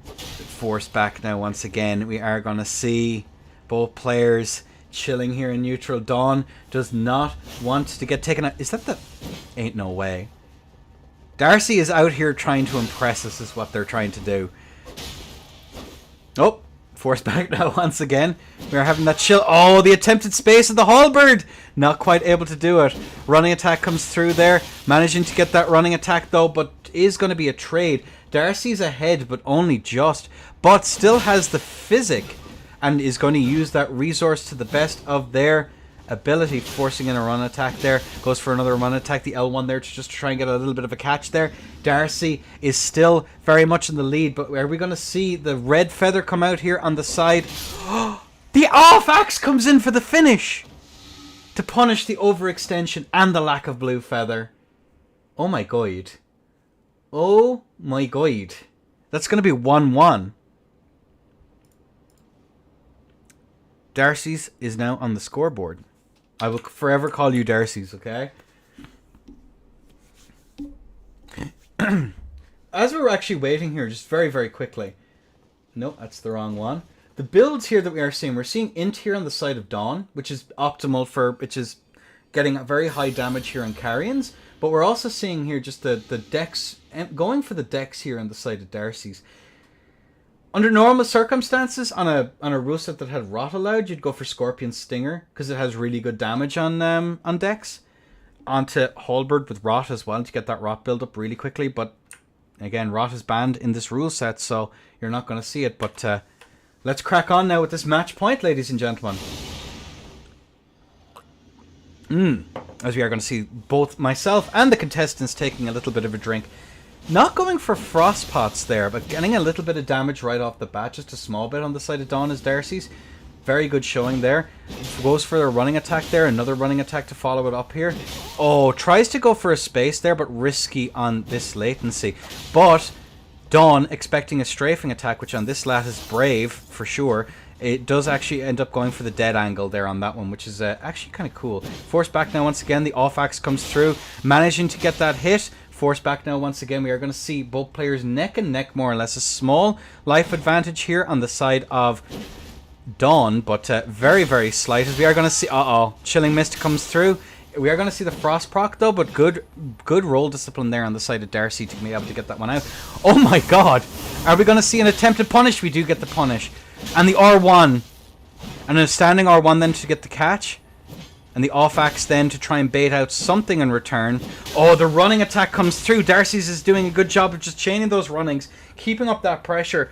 Force back now once again. We are going to see both players chilling here in neutral. Dawn does not want to get taken out. Is that the... Ain't no way. Darcy is out here trying to impress us is what they're trying to do. Oh, force back now once again. We are having that chill. Oh, the attempted space of the halberd. Not quite able to do it. Running attack comes through there. Managing to get that running attack though, but is going to be a trade. Darcy's ahead, but only just. But still has the physic and is going to use that resource to the best of their ability, forcing in a run attack there. Goes for another run attack, the L1 there, to just try and get a little bit of a catch there. Darcy is still very much in the lead, but are we going to see the red feather come out here on the side? The off axe comes in for the finish to punish the overextension and the lack of blue feather. Oh my god. Oh my god. That's going to be 1-1. Darcy's is now on the scoreboard. I will forever call you Darcy's, okay? As we're actually waiting here, just very, very quickly. No, that's the wrong one. The builds here that we are seeing, we're seeing Int here on the side of Dawn, which is optimal for, which is getting a very high damage here on Carrions. But we're also seeing here just the decks, going for the decks here on the side of Darcy's. Under normal circumstances, on a rule set that had Rot allowed, you'd go for Scorpion Stinger, because it has really good damage on decks. Onto Halberd with Rot as well, to get that Rot build up really quickly. But again, Rot is banned in this rule set, so you're not going to see it. But let's crack on now with this match point, ladies and gentlemen. As we are going to see both myself and the contestants taking a little bit of a drink. Not going for frost pots there, but getting a little bit of damage right off the bat. Just a small bit on the side of Dawn as Darcy's. Very good showing there. Goes for a running attack there. Another running attack to follow it up here. Oh, tries to go for a space there, but risky on this latency. But Dawn, expecting a strafing attack, which on this lat is brave, for sure, It does actually end up going for the dead angle there on that one, which is actually kind of cool. Force back now once again. The off axe comes through, managing to get that hit. Force back now once again. We are going to see both players neck and neck, more or less. A small life advantage here on the side of Dawn, but very, very slight. As we are going to see, Chilling Mist comes through. We are going to see the Frost proc though, but good roll discipline there on the side of Darcy to be able to get that one out. Oh my god! Are we going to see an attempted punish? We do get the punish. And the R1. And a standing R1 then to get the catch. And the off axe then to try and bait out something in return. Oh, the running attack comes through. Darcy's is doing a good job of just chaining those runnings, keeping up that pressure.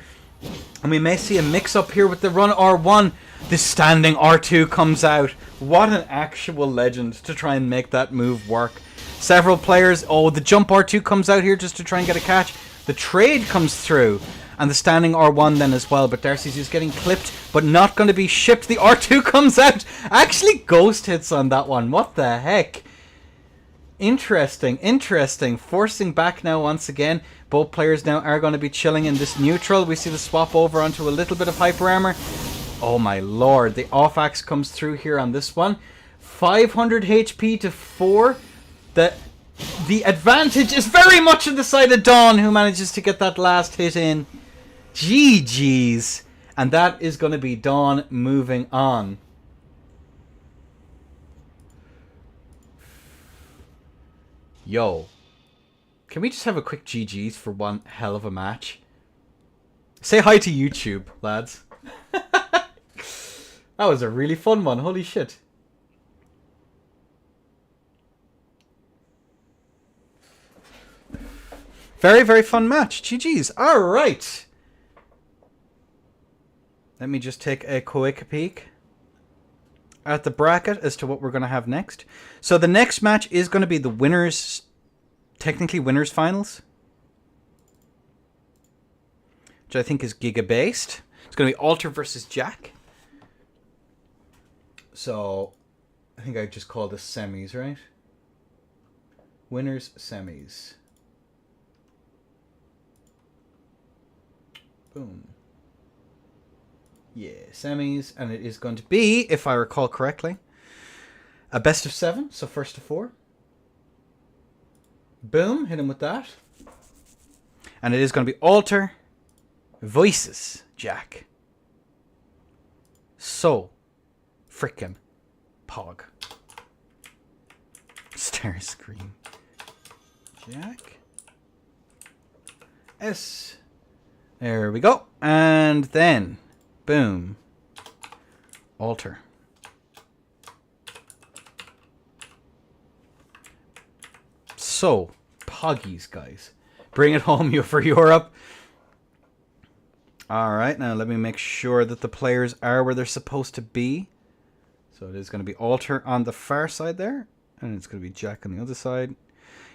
And we may see a mix-up here with the run R1. The standing R2 comes out. What an actual legend to try and make that move work. Several players... Oh, the jump R2 comes out here just to try and get a catch. The trade comes through. And the standing R1 then as well. But Darcy's is getting clipped, but not going to be shipped. The R2 comes out. Actually, ghost hits on that one. What the heck? Interesting, interesting. Forcing back now once again. Both players now are going to be chilling in this neutral. We see the swap over onto a little bit of hyper armor. Oh my lord. The off axe comes through here on this one. 500 HP to 4. The advantage is very much on the side of Dawn, who manages to get that last hit in. GG's. And that is going to be Dawn moving on. Yo. Can we just have a quick GG's for one hell of a match? Say hi to YouTube, lads. That was a really fun one. Holy shit. Very, very fun match. GG's. Alright. Let me just take a quick peek at the bracket as to what we're going to have next. So the next match is going to be the winners, technically winners finals, which I think is Giga based. It's going to be Alter versus Jack. So I think I just called this semis, right? Winners semis. Boom. Yeah, semis, and it is going to be, if I recall correctly, a best of 7, so first to 4. Boom, hit him with that. And it is going to be Alter versus Jack. So frickin' pog. Star screen. Jack. S. There we go. And then, boom. Alter. So, poggies, guys. Bring it home for Europe. Alright, now let me make sure that the players are where they're supposed to be. So it is going to be Alter on the far side there. And it's going to be Jack on the other side.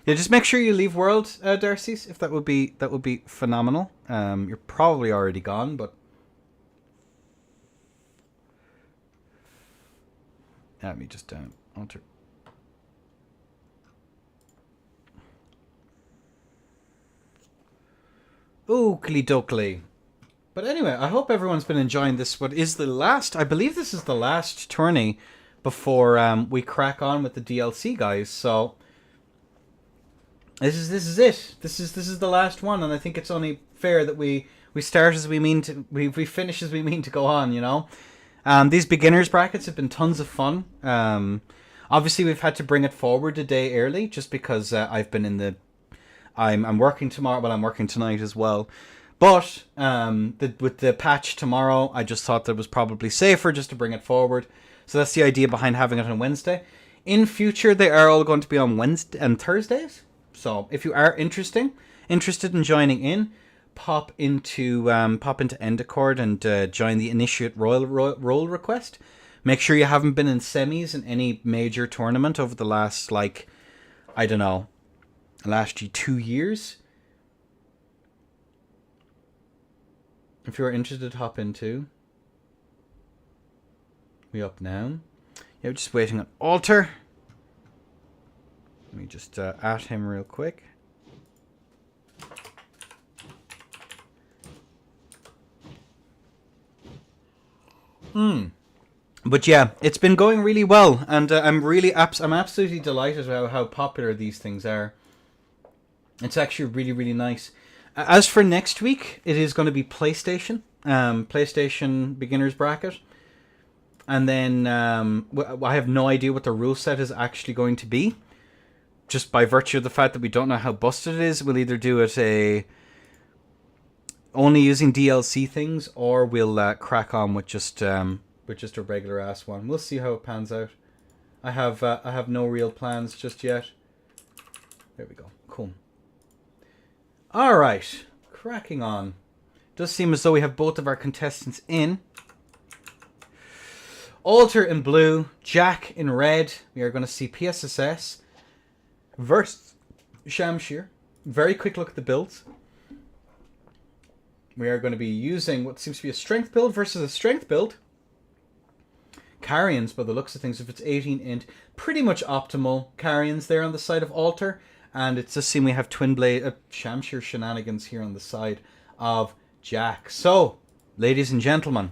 Yeah, just make sure you leave world, Darcy's, if that would be phenomenal. You're probably already gone, but let me just Alter. Oakley dokley. But anyway, I hope everyone's been enjoying this. What is the last? I believe this is the last tourney before we crack on with the DLC, guys. So this is it. This is the last one, and I think it's only fair that we start as we mean to, we finish as we mean to go on. You know, these beginners brackets have been tons of fun. Obviously, we've had to bring it forward a day early just because I've been in the. I'm working tomorrow. Well, I'm working tonight as well. But with the patch tomorrow, I just thought that it was probably safer just to bring it forward. So that's the idea behind having it on Wednesday. In future, they are all going to be on Wednesday and Thursdays. So if you are interested in joining in, pop into Endacord and join the Initiate role request. Make sure you haven't been in semis in any major tournament over the last, like, I don't know, last 2 years. If you're interested, hop into. We up now. Yeah, we're just waiting on Alter. Let me just at him real quick. But yeah, it's been going really well, and I'm absolutely delighted how popular these things are. It's actually really, really nice. As for next week, it is going to be PlayStation beginners bracket, and then I have no idea what the rule set is actually going to be. Just by virtue of the fact that we don't know how busted it is, we'll either do it only using DLC things, or we'll crack on with just a regular ass one. We'll see how it pans out. I have no real plans just yet. There we go. Cool. All right, cracking on. Does seem as though we have both of our contestants in. Alter in blue, Jack in red. We are going to see PSSS versus Shamshir. Very quick look at the builds. We are going to be using what seems to be a strength build versus a strength build. Carrions, by the looks of things, if it's 18 int, pretty much optimal carrions there on the side of Alter. And it's just seem we have twin blade Shamshir shenanigans here on the side of Jack. So, ladies and gentlemen,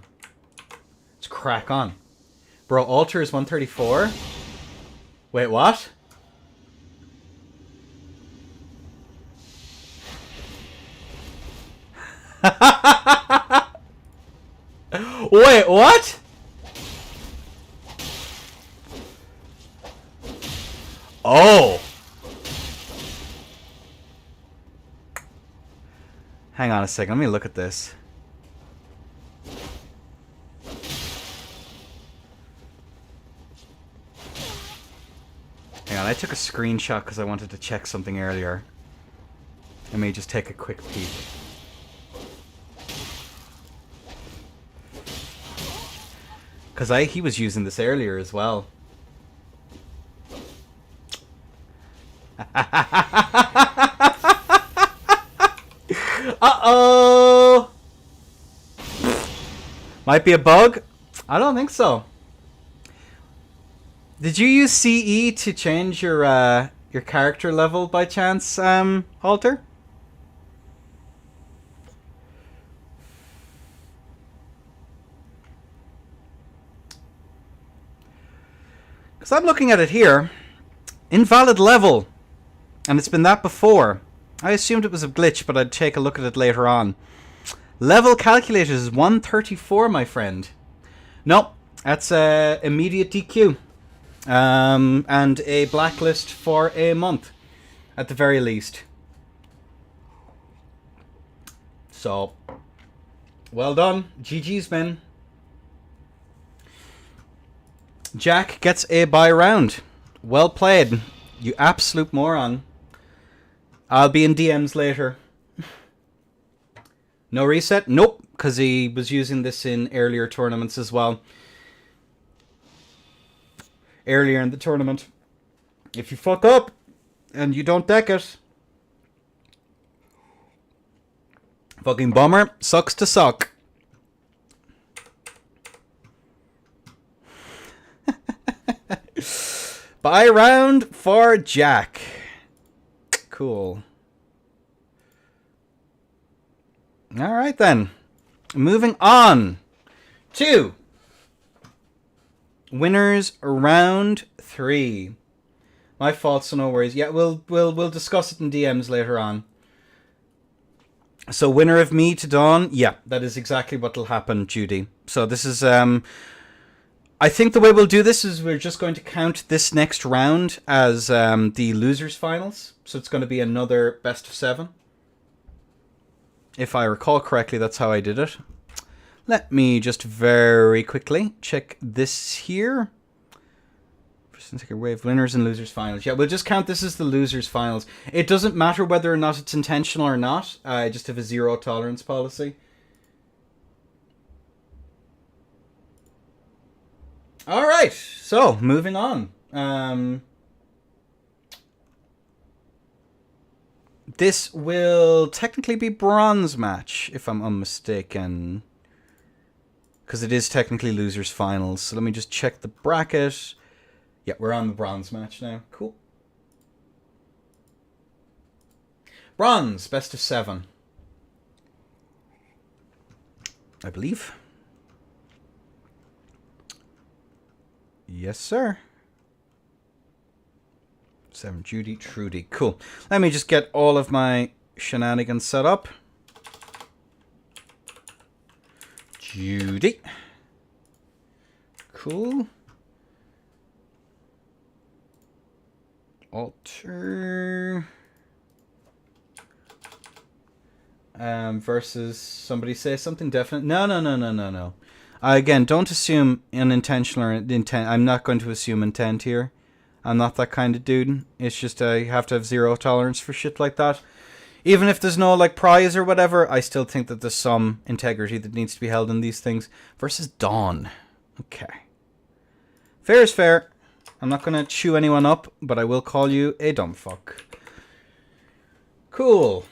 let's crack on. Bro, Alter is 134. Wait, what? Wait, what? Oh. Hang on a second. Let me look at this. Hang on. I took a screenshot because I wanted to check something earlier. Let me just take a quick peek. Because he was using this earlier as well. Uh-oh! Might be a bug? I don't think so. Did you use CE to change your character level by chance, Halter? Because I'm looking at it here. Invalid level. And it's been that before. I assumed it was a glitch, but I'd take a look at it later on. Level calculated is 134, my friend. Nope, that's immediate DQ. And a blacklist for a month, at the very least. So, well done. GG's, men. Jack gets a bye round. Well played, you absolute moron. I'll be in DMs later. No reset? Nope, because he was using this in earlier tournaments as well. Earlier in the tournament. If you fuck up and you don't deck it, fucking bummer. Sucks to suck. Bye round for Jack. Cool. Alright then. Moving on to winners round 3. My fault, so no worries. Yeah, we'll discuss it in DMs later on. So winner of me to Dawn, yeah, that is exactly what will happen, Judy. So this is I think the way we'll do this is we're just going to count this next round as the losers finals. So it's going to be another best of 7. If I recall correctly, that's how I did it. Let me just very quickly check this here. Wave winners and losers finals. Yeah, we'll just count this as the losers finals. It doesn't matter whether or not it's intentional or not. I just have a zero tolerance policy. All right, so moving on. This will technically be bronze match, if I'm unmistaken. Because it is technically losers finals. So let me just check the bracket. Yeah, we're on the bronze match now. Cool. Bronze, best of 7. I believe. Yes, sir. 7 Judy, Trudy. Cool. Let me just get all of my shenanigans set up. Judy. Cool. Alter. Versus somebody say something definite. No. Again, don't assume unintentional or intent. I'm not going to assume intent here. I'm not that kind of dude. It's just you have to have zero tolerance for shit like that. Even if there's no like prize or whatever, I still think that there's some integrity that needs to be held in these things. Versus Dawn. Okay. Fair is fair. I'm not going to chew anyone up, but I will call you a dumb fuck. Cool.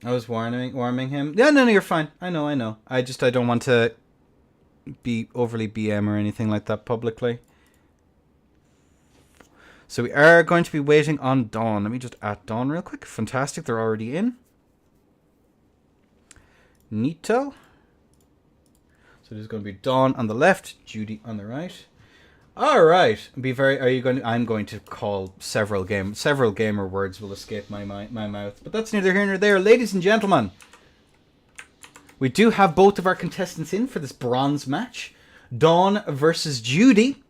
I was warming him. Yeah, no, you're fine. I know. I don't want to be overly BM or anything like that publicly. So we are going to be waiting on Dawn. Let me just add Dawn real quick. Fantastic, they're already in. Neato. So there's going to be Dawn on the left, Judy on the right. All right. I'm going to call several gamer words will escape my mouth, but that's neither here nor there. Ladies and gentlemen, we do have both of our contestants in for this bronze match. Dawn versus Judy.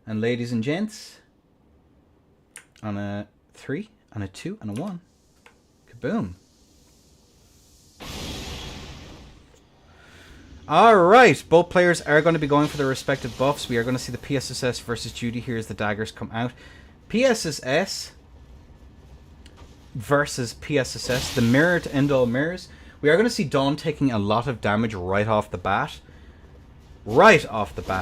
And ladies and gents, on a 3, and a 2, and a 1. Kaboom. Alright, both players are going to be going for their respective buffs. We are going to see the PSSS versus Judy here as the daggers come out. PSSS versus PSSS, the mirror to end all mirrors. We are going to see Dawn taking a lot of damage right off the bat.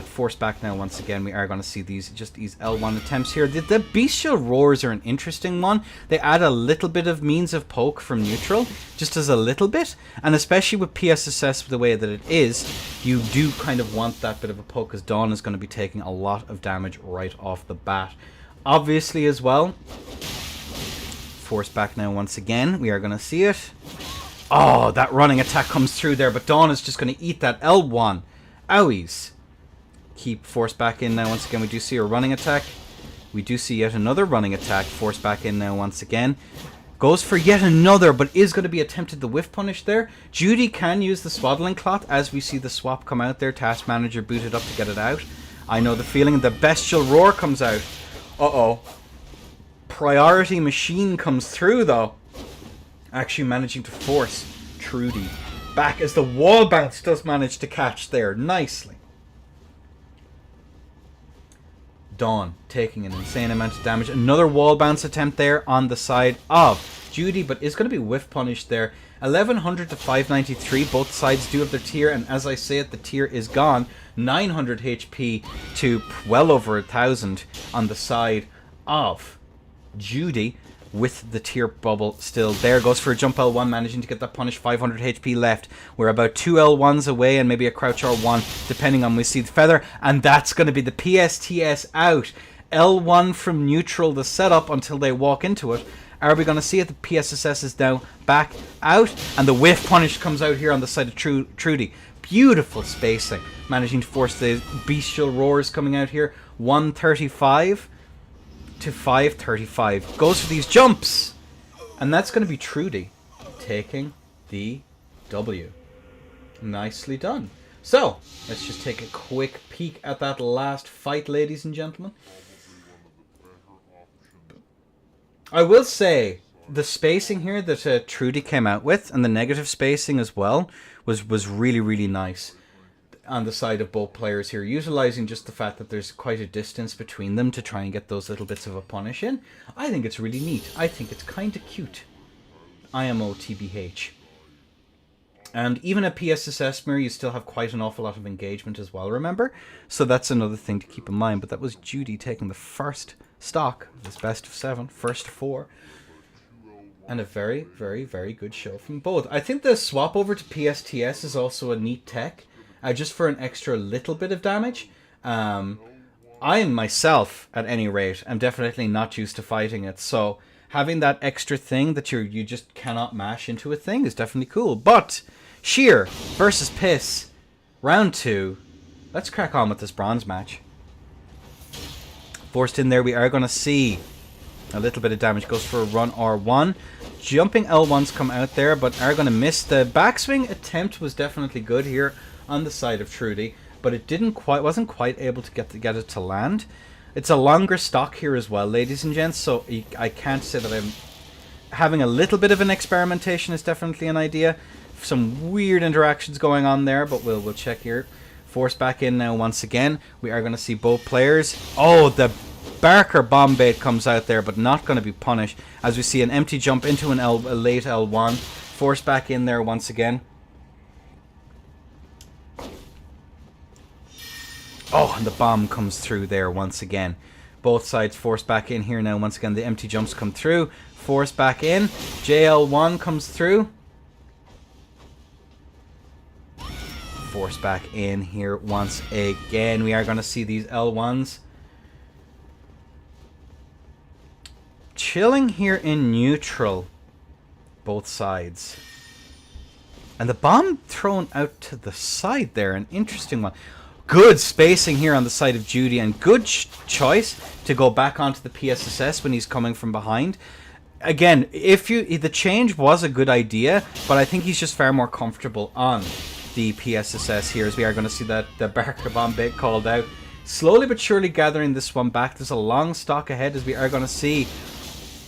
Force back now once again. We are going to see these L1 attempts here. The bestial roars are an interesting one. They add a little bit of means of poke from neutral, just as a little bit. And especially with PSSS the way that it is, you do kind of want that bit of a poke, as Dawn is going to be taking a lot of damage right off the bat. Obviously as well, force back now once again. We are going to see it. Oh, that running attack comes through there, but Dawn is just going to eat that L1. Owies. Keep force back in now once again. We do see a running attack. We do see yet another running attack. Force back in now once again. Goes for yet another, but is going to be attempted the whiff punish there. Judy can use the swaddling cloth as we see the swap come out there. Task manager booted up to get it out. I know the feeling. The bestial roar comes out. Uh-oh. Priority machine comes through though. Actually managing to force Trudy back as the wall bounce does manage to catch there nicely. Dawn taking an insane amount of damage. Another wall bounce attempt there on the side of Judy, but is going to be whiff punished there. 1100 to 593. Both sides do have their tier, and as I say it, the tier is gone. 900 HP to well over 1000 on the side of Judy, with the tier bubble still there. Goes for a jump L1, managing to get that punish. 500 HP left. We're about 2 L1s away and maybe a crouch R1, depending on we see the feather. And that's going to be the PSTS out. L1 from neutral, the setup until they walk into it. Are we going to see it? The PSSS is now back out. And the whiff punish comes out here on the side of Trudy. Beautiful spacing. Managing to force the bestial roars coming out here. 135. To 535. Goes for these jumps. And that's going to be Trudy taking the W. Nicely done. So, let's just take a quick peek at that last fight, ladies and gentlemen. I will say, the spacing here that Trudy came out with, and the negative spacing as well, was really, really nice on the side of both players here, utilizing just the fact that there's quite a distance between them to try and get those little bits of a punish in. I think it's really neat. I think it's kind of cute. IMO TBH. And even at PSSS mirror, you still have quite an awful lot of engagement as well, remember? So that's another thing to keep in mind. But that was Judy taking the first stock of this best of 7, first 4. And a very, very, very good show from both. I think the swap over to PSTS is also a neat tech. Just for an extra little bit of damage. I myself, at any rate, am definitely not used to fighting it. So having that extra thing that you just cannot mash into a thing is definitely cool. But Sheer versus Piss. Round 2. Let's crack on with this bronze match. Forced in there, we are going to see a little bit of damage. Goes for a run R1. Jumping L1s come out there, but are going to miss. The backswing attempt was definitely good here on the side of Trudy, but it wasn't quite able to get it to land. It's a longer stock here as well, ladies and gents, so I can't say that I'm having a little bit of an experimentation is definitely an idea. Some weird interactions going on there, but we'll check here. Force back in now once again. We are going to see both players. Oh, the Barker bomb bait comes out there, but not going to be punished. As we see an empty jump into a late L1. Force back in there once again. Oh, and the bomb comes through there once again. Both sides force back in here now. Once again, the empty jumps come through. Force back in. JL1 comes through. Force back in here once again. We are going to see these L1s chilling here in neutral, both sides. And the bomb thrown out to the side there, an interesting one. Good spacing here on the side of Judy, and good choice to go back onto the PSSS when he's coming from behind. Again, the change was a good idea, but I think he's just far more comfortable on the PSSS here, as we are going to see that the Barker bomb bait called out. Slowly but surely gathering this one back. There's a long stock ahead, as we are going to see.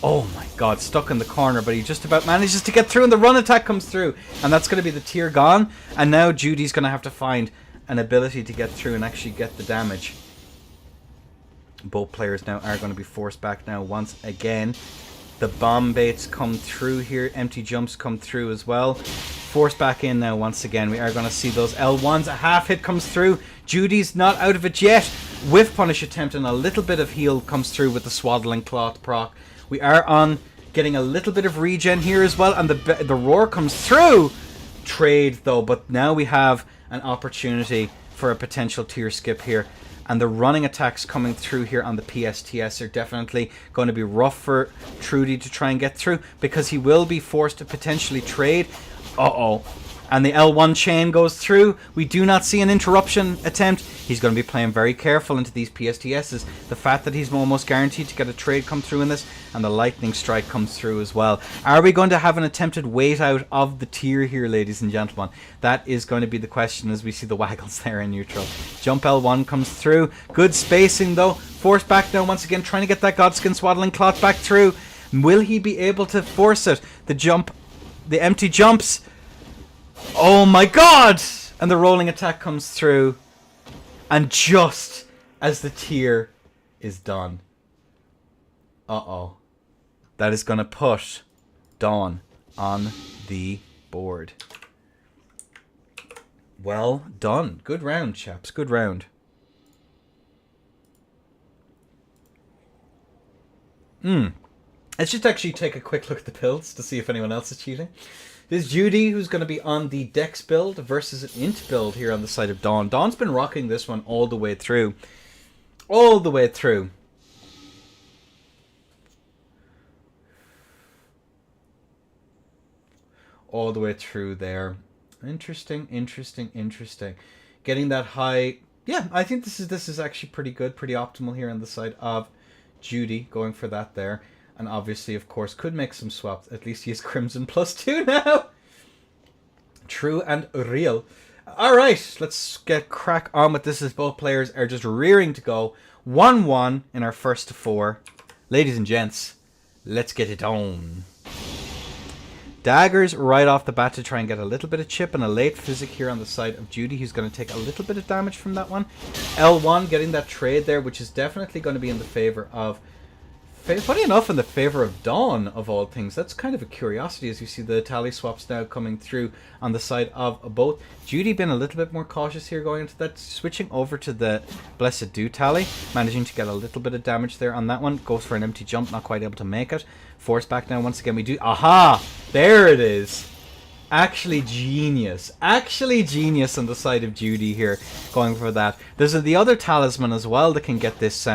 Oh my god, stuck in the corner, but he just about manages to get through, and the run attack comes through, and that's going to be the tier gone. And now Judy's going to have to find an ability to get through and actually get the damage. Both players now are going to be forced back now once again. The bomb baits come through here. Empty jumps come through as well. Forced back in now once again. We are going to see those L1s. A half hit comes through. Judy's not out of it yet. Whiff punish attempt, and a little bit of heal comes through with the swaddling cloth proc. We are on getting a little bit of regen here as well, and the roar comes through. Trade though, but now we have an opportunity for a potential tier skip here. And the running attacks coming through here on the PSTS are definitely going to be rough for Trudy to try and get through, because he will be forced to potentially trade. Uh-oh. And the L1 chain goes through. We do not see an interruption attempt. He's going to be playing very careful into these PSTSs. The fact that he's almost guaranteed to get a trade come through in this, and the lightning strike comes through as well. Are we going to have an attempted wait out of the tier here, ladies and gentlemen? That is going to be the question, as we see the waggles there in neutral. Jump L1 comes through. Good spacing though. Force back now once again, trying to get that Godskin swaddling cloth back through. Will he be able to force it? The empty jumps. Oh my god! And the rolling attack comes through. And just as the tier is done. Uh-oh. That is going to put Dawn on the board. Well done. Good round, chaps. Good round. Let's just actually take a quick look at the builds to see if anyone else is cheating. This is Judy, who's going to be on the Dex build versus an Int build here on the side of Dawn. Dawn's been rocking this one all the way through. All the way through. All the way through there. Interesting, interesting, interesting. Getting that high. Yeah, I think this is actually pretty good, pretty optimal here on the side of Judy, going for that there. And obviously, of course, could make some swaps. At least he has Crimson +2 now. True and real. Alright, let's get crack on with this, as both players are just rearing to go. 1-1 in our first to 4. Ladies and gents, let's get it on. Daggers right off the bat to try and get a little bit of chip, and a late physic here on the side of Judy, who's going to take a little bit of damage from that one. L1 getting that trade there, which is definitely going to be in the favor of... Funny enough, in the favor of Dawn, of all things. That's kind of a curiosity, as you see the tally swaps now coming through on the side of both. Judy being a little bit more cautious here going into that. Switching over to the Blessed Do tally. Managing to get a little bit of damage there on that one. Goes for an empty jump, not quite able to make it. Force back now once again. We do... Aha! There it is! Actually genius. Actually genius on the side of Judy here. Going for that. There's the other talisman as well that can get this...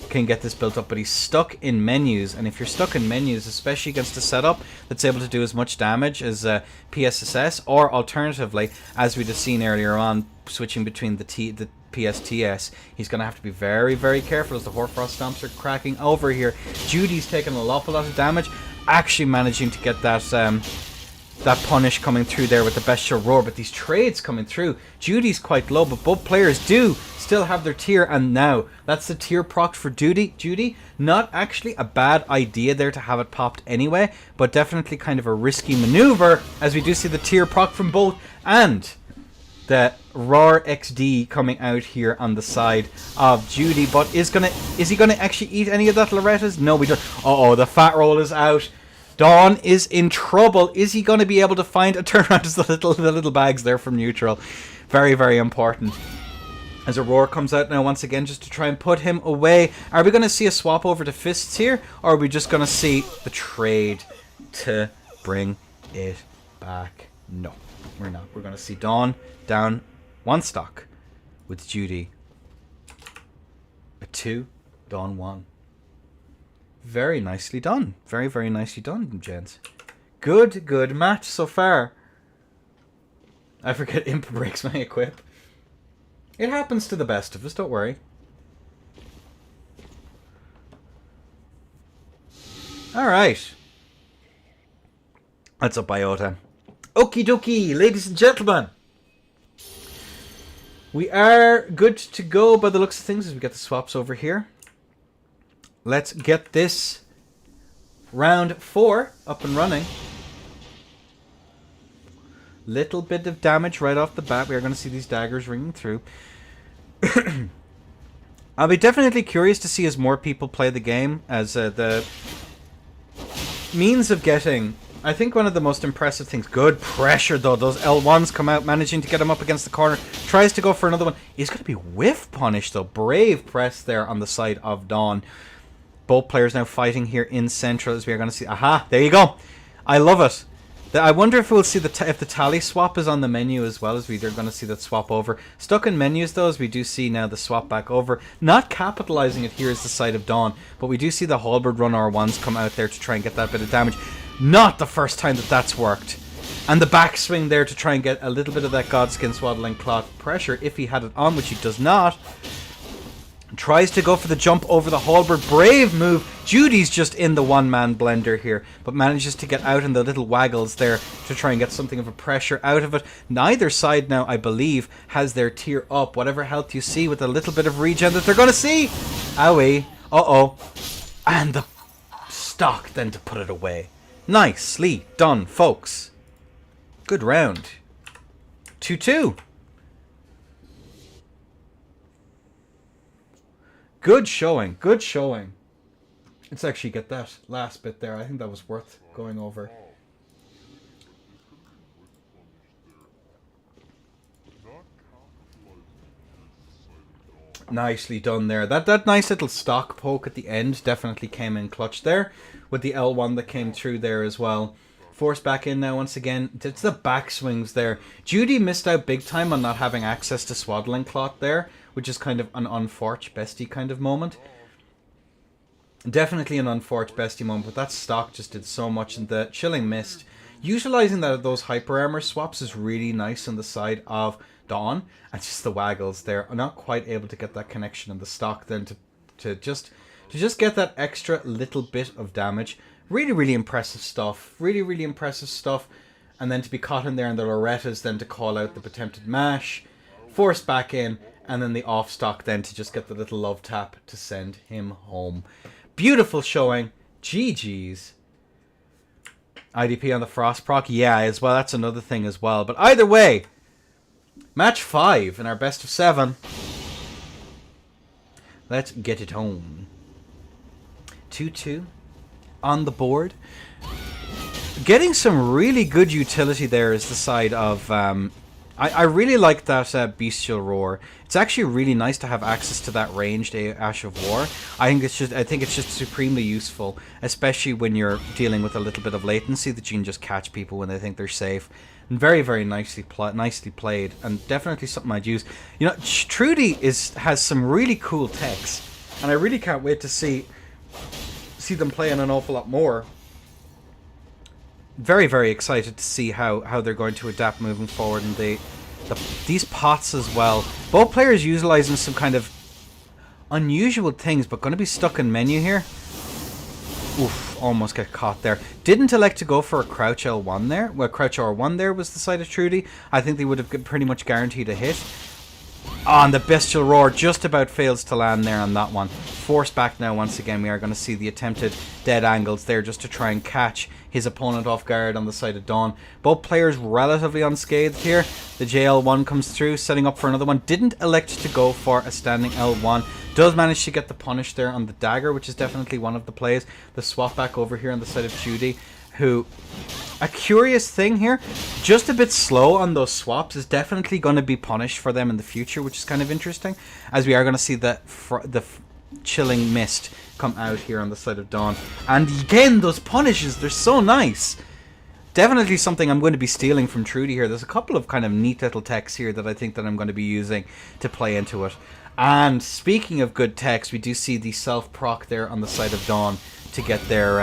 can get this built up, but he's stuck in menus, and if you're stuck in menus, especially against a setup that's able to do as much damage as PSSS, or alternatively, as we just seen earlier on, switching between the PSTS, he's going to have to be very, very careful as the Hoarfrost Stomps are cracking over here. Judy's taking an awful lot of damage, actually managing to get that that punish coming through there with the Bestial Roar, but these trades coming through. Judy's quite low, but both players do still have their tier, and now that's the tier proc for Judy. Not actually a bad idea there to have it popped anyway, but definitely kind of a risky maneuver, as we do see the tier proc from both, and the Roar XD coming out here on the side of Judy. But is he gonna actually eat any of that Loretta's? No, we don't. Uh-oh, the fat roll is out. Dawn is in trouble. Is he going to be able to find a turnaround? As the little bags there from neutral. Very, very important. As a Roar comes out now once again just to try and put him away. Are we going to see a swap over to fists here? Or are we just going to see the trade to bring it back? No, we're not. We're going to see Dawn down 1 stock with Judy. A 2, Dawn 1. Very nicely done. Very, very nicely done, gents. Good match so far. I forget Imp breaks my equip. It happens to the best of us, don't worry. Alright. That's a biota. Okie dokie, ladies and gentlemen. We are good to go by the looks of things as we get the swaps over here. Let's get this round 4 up and running. Little bit of damage right off the bat. We are going to see these daggers ringing through. I'll be definitely curious to see as more people play the game as the means of getting... I think one of the most impressive things... Good pressure though. Those L1s come out, managing to get him up against the corner. Tries to go for another one. He's going to be whiff punished though. Brave press there on the side of Dawn. Both players now fighting here in central as we are going to see. Aha, there you go. I love it. I wonder if we'll see if the tally swap is on the menu as well, as we are going to see that swap over. Stuck in menus though, as we do see now the swap back over. Not capitalizing it here is the side of Dawn, but we do see the Halberd Run R1s come out there to try and get that bit of damage. Not the first time that that's worked. And the backswing there to try and get a little bit of that Godskin Swaddling Cloth pressure if he had it on, which he does not. Tries to go for the jump over the Halberd. Brave move. Judy's just in the one-man blender here, but manages to get out in the little waggles there to try and get something of a pressure out of it. Neither side now, I believe, has their tier up. Whatever health you see with a little bit of regen that they're going to see. Owie. Uh-oh. And the stock then to put it away. Nicely done, folks. Good round. 2-2. Good showing. Good showing. Let's actually get that last bit there. I think that was worth going over. Nicely done there. That nice little stock poke at the end definitely came in clutch there. With the L1 that came through there as well. Forced back in now once again. It's the backswings there. Judy missed out big time on not having access to Swaddling Cloth there, which is kind of an unfortunate bestie kind of moment. Definitely an unfortunate bestie moment, but that stock just did so much. And the Chilling Mist, utilizing those hyper armor swaps is really nice on the side of Dawn. And just the waggles there. I'm not quite able to get that connection in the stock then to just get that extra little bit of damage. Really, really impressive stuff. Really, really impressive stuff. And then to be caught in there in the Lorettas, then to call out the attempted mash. Forced back in. And then the off stock then to just get the little love tap to send him home. Beautiful showing. GG's. IDP on the Frost proc. Yeah, as well. That's another thing as well. But either way, match 5 in our best of 7. Let's get it home. 2-2 on the board. Getting some really good utility there is the side of... I really like that Bestial Roar. It's actually really nice to have access to that ranged Ash of War. I think it's just supremely useful, especially when you're dealing with a little bit of latency that you can just catch people when they think they're safe. And very, very nicely played, and definitely something I'd use. You know, Trudy has some really cool techs. And I really can't wait to see them playing an awful lot more. Very, very excited to see how they're going to adapt moving forward. And these pots as well. Both players utilizing some kind of unusual things, but going to be stuck in menu here. Oof, almost get caught there. Didn't elect to go for a crouch L1 there. Well, crouch R1 there was the side of Trudy. I think they would have pretty much guaranteed a hit. Oh, and the Bestial Roar just about fails to land there on that one. Forced back now once again. We are going to see the attempted dead angles there just to try and catch his opponent off guard on the side of Dawn. Both players relatively unscathed here. The JL1 comes through, setting up for another one. Didn't elect to go for a standing L1. Does manage to get the punish there on the dagger, which is definitely one of the plays. The swap back over here on the side of Judy, who... A curious thing here, just a bit slow on those swaps is definitely going to be punished for them in the future, which is kind of interesting, as we are going to see the chilling mist come out here on the side of Dawn. And again, those punishes, they're so nice. Definitely something I'm going to be stealing from Trudy here. There's a couple of kind of neat little techs here that I think that I'm going to be using to play into it. And speaking of good techs, we do see the self-proc there on the side of Dawn to get their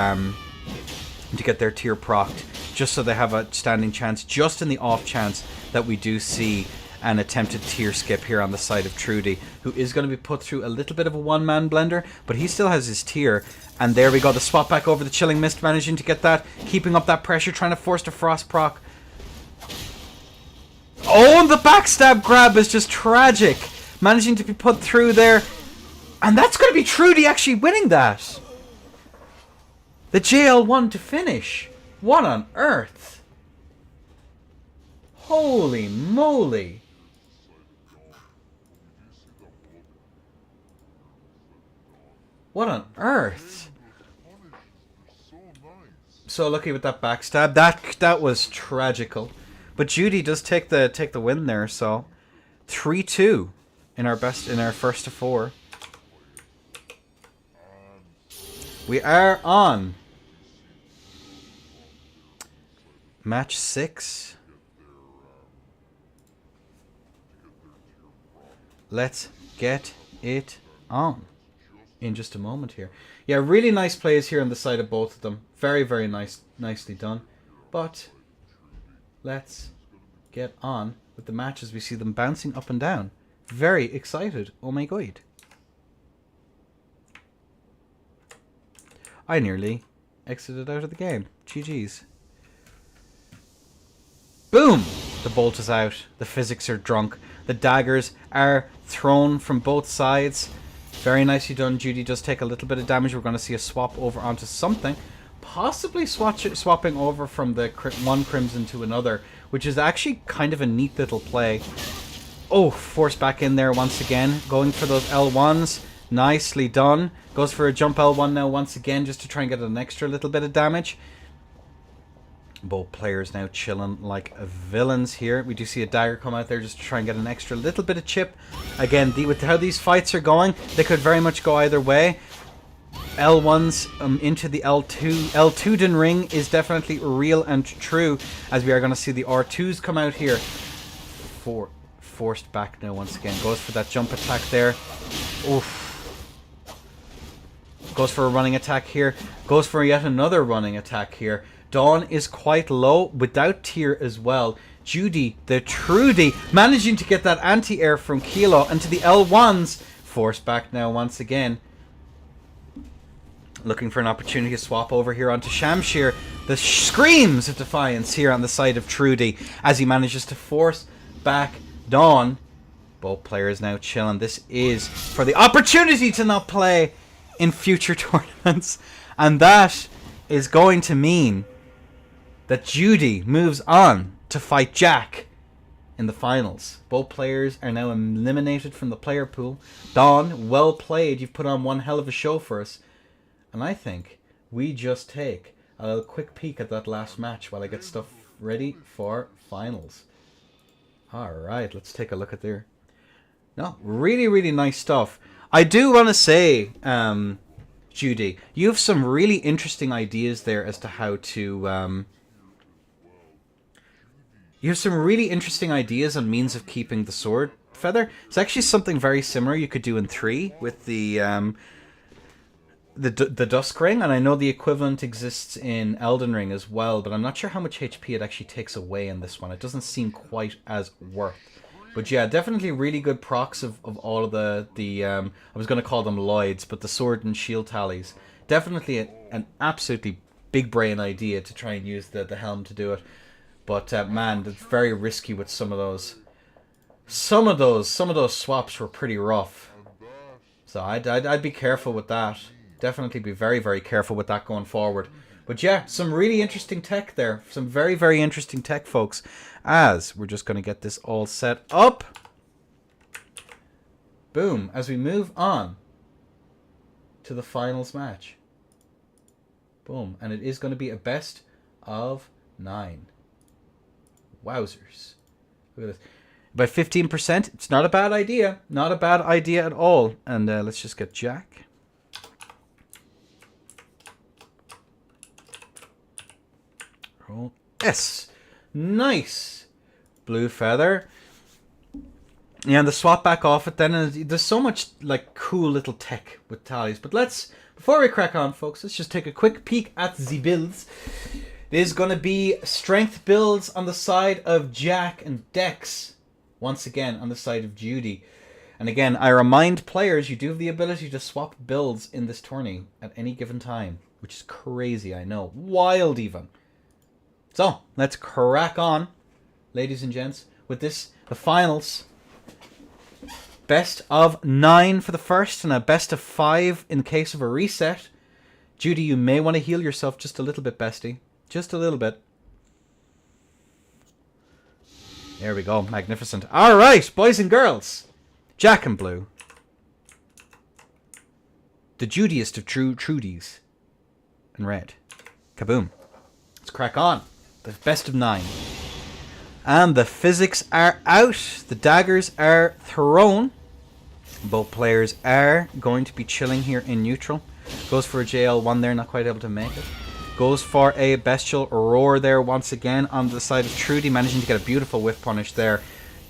tier procced, just so they have a standing chance, just in the off chance that we do see an attempted tier skip here on the side of Trudy, who is going to be put through a little bit of a one-man blender, but he still has his tier. And there we go, the swap back over the Chilling Mist, managing to get that, keeping up that pressure, trying to force the Frost proc. Oh, and the backstab grab is just tragic, managing to be put through there. And that's going to be Trudy actually winning that. The JL1 to finish. What on earth? Holy moly. What on earth? So lucky with that backstab. That was tragical. But Judy does take the win there, so 3-2 in our first to 4. We are on match 6. Let's get it on in just a moment here. Yeah, really nice plays here on the side of both of them. Very, very nicely done. But let's get on with the match as we see them bouncing up and down. Very excited. Oh my god. I nearly exited out of the game. GG's. Boom! The bolt is out. The physics are drunk. The daggers are thrown from both sides. Very nicely done. Judy does take a little bit of damage. We're going to see a swap over onto something. Possibly swapping over from the one Crimson to another, which is actually kind of a neat little play. Oh, forced back in there once again. Going for those L1s. Nicely done. Goes for a jump L1 now once again just to try and get an extra little bit of damage. Both players now chilling like villains here. We do see a dagger come out there just to try and get an extra little bit of chip. Again, with how these fights are going, they could very much go either way. L1s into the L2. L2den ring is definitely real and true, as we are going to see the R2s come out here. Forced back now once again. Goes for that jump attack there. Oof. Goes for a running attack here. Goes for yet another running attack here. Dawn is quite low without tier as well. Judy, the Trudy, managing to get that anti-air from Kilo and to the L1s. Forced back now once again. Looking for an opportunity to swap over here onto Shamshir. The screams of defiance here on the side of Trudy as he manages to force back Dawn. Both players now chilling. This is for the opportunity to not play in future tournaments. And that is going to mean that Judy moves on to fight Jack in the finals. Both players are now eliminated from the player pool. Dawn, well played. You've put on one hell of a show for us. And I think we just take a little quick peek at that last match while I get stuff ready for finals. Alright, let's take a look at there. No, really, really nice stuff. I do want to say, Judy, you have some really interesting ideas there as to how to... You have some really interesting ideas on means of keeping the sword feather. It's actually something very similar you could do in 3 with the Dusk Ring, and I know the equivalent exists in Elden Ring as well, but I'm not sure how much HP it actually takes away in this one. It doesn't seem quite as worth. But yeah, definitely really good procs of all of the I was going to call them Lloyds, but the sword and shield tallies. Definitely an absolutely big brain idea to try and use the helm to do it. But man, it's very risky with some of those. Some of those swaps were pretty rough. So I'd be careful with that. Definitely be very, very careful with that going forward. But yeah, some really interesting tech there. Some very, very interesting tech, folks. As we're just going to get this all set up. Boom. As we move on to the finals match. Boom. And it is going to be a best of 9. Wowzers. Look at this. By 15%, it's not a bad idea. Not a bad idea at all. And let's just get Jack. Oh, yes. Nice. Blue feather. Yeah, and the swap back off it then. And there's so much like cool little tech with tallies. But before we crack on, folks, let's just take a quick peek at the builds. There's going to be strength builds on the side of Jack and Dex. Once again, on the side of Judy. And again, I remind players, you do have the ability to swap builds in this tourney at any given time. Which is crazy, I know. Wild even. So, let's crack on, ladies and gents, with this, the finals. Best of 9 for the first, and a best of 5 in case of a reset. Judy, you may want to heal yourself just a little bit, bestie. Just a little bit. There we go, magnificent. Alright, boys and girls. Jack and Blue. The Judiest of true Trudies. And red. Kaboom. Let's crack on. The best of 9. And the physics are out. The daggers are thrown. Both players are going to be chilling here in neutral. Goes for a JL1 there, not quite able to make it. Goes for a bestial roar there once again on the side of Trudy, managing to get a beautiful whiff punish there.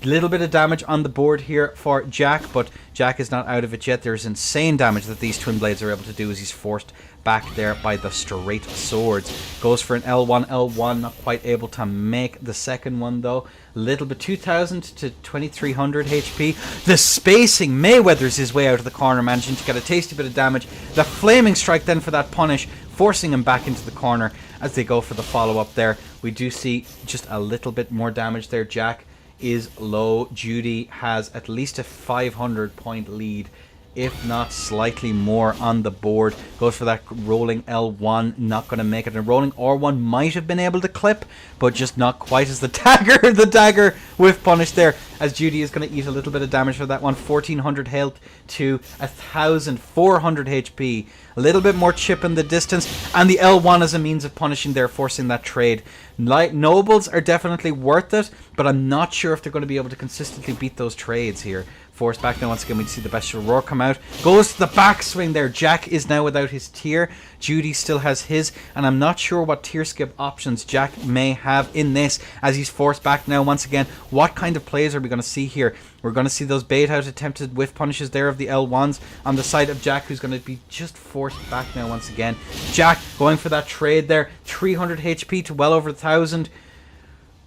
Little bit of damage on the board here for Jack, but Jack is not out of it yet. There's insane damage that these twin blades are able to do as he's forced back there by the straight swords. Goes for an L1, not quite able to make the second one though. A little bit, 2,000 to 2,300 HP. The spacing, Mayweather's his way out of the corner, managing to get a tasty bit of damage. The flaming strike then for that punish, forcing him back into the corner as they go for the follow-up there. We do see just a little bit more damage there. Jack is low. Judy has at least a 500 point lead, if not slightly more on the board. Goes for that rolling L1, not going to make it. And a rolling R1 might have been able to clip, but just not quite as the dagger with punish there, as Judy is going to eat a little bit of damage for that one. 1,400 health to 1,400 HP. A little bit more chip in the distance, and the L1 as a means of punishing there, forcing that trade. Light nobles are definitely worth it, but I'm not sure if they're going to be able to consistently beat those trades here. Forced back now once again, we see the bestial roar come out. Goes to the backswing there. Jack is now without his tier. Judy still has his, and I'm not sure what tier skip options Jack may have in this as he's forced back now once again. What kind of plays are we going to see here? We're going to see those bait out attempted whiff punishes there of the L1s on the side of Jack, who's going to be just forced back now once again. Jack going for that trade there. 300 HP to well over 1,000.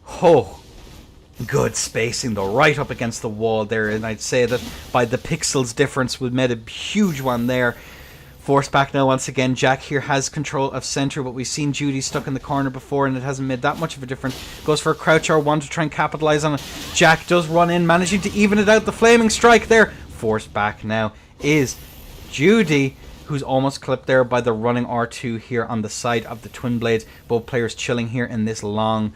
Oh, good spacing though, right up against the wall there, and I'd say that by the pixels difference we made a huge one there. Forced back now once again. Jack here has control of center, but we've seen Judy stuck in the corner before and it hasn't made that much of a difference. Goes for a crouch R1 to try and capitalize on it. Jack does run in, managing to even it out. The flaming strike there. Forced back now is Judy, who's almost clipped there by the running R2 here on the side of the twin blades. Both players chilling here in this long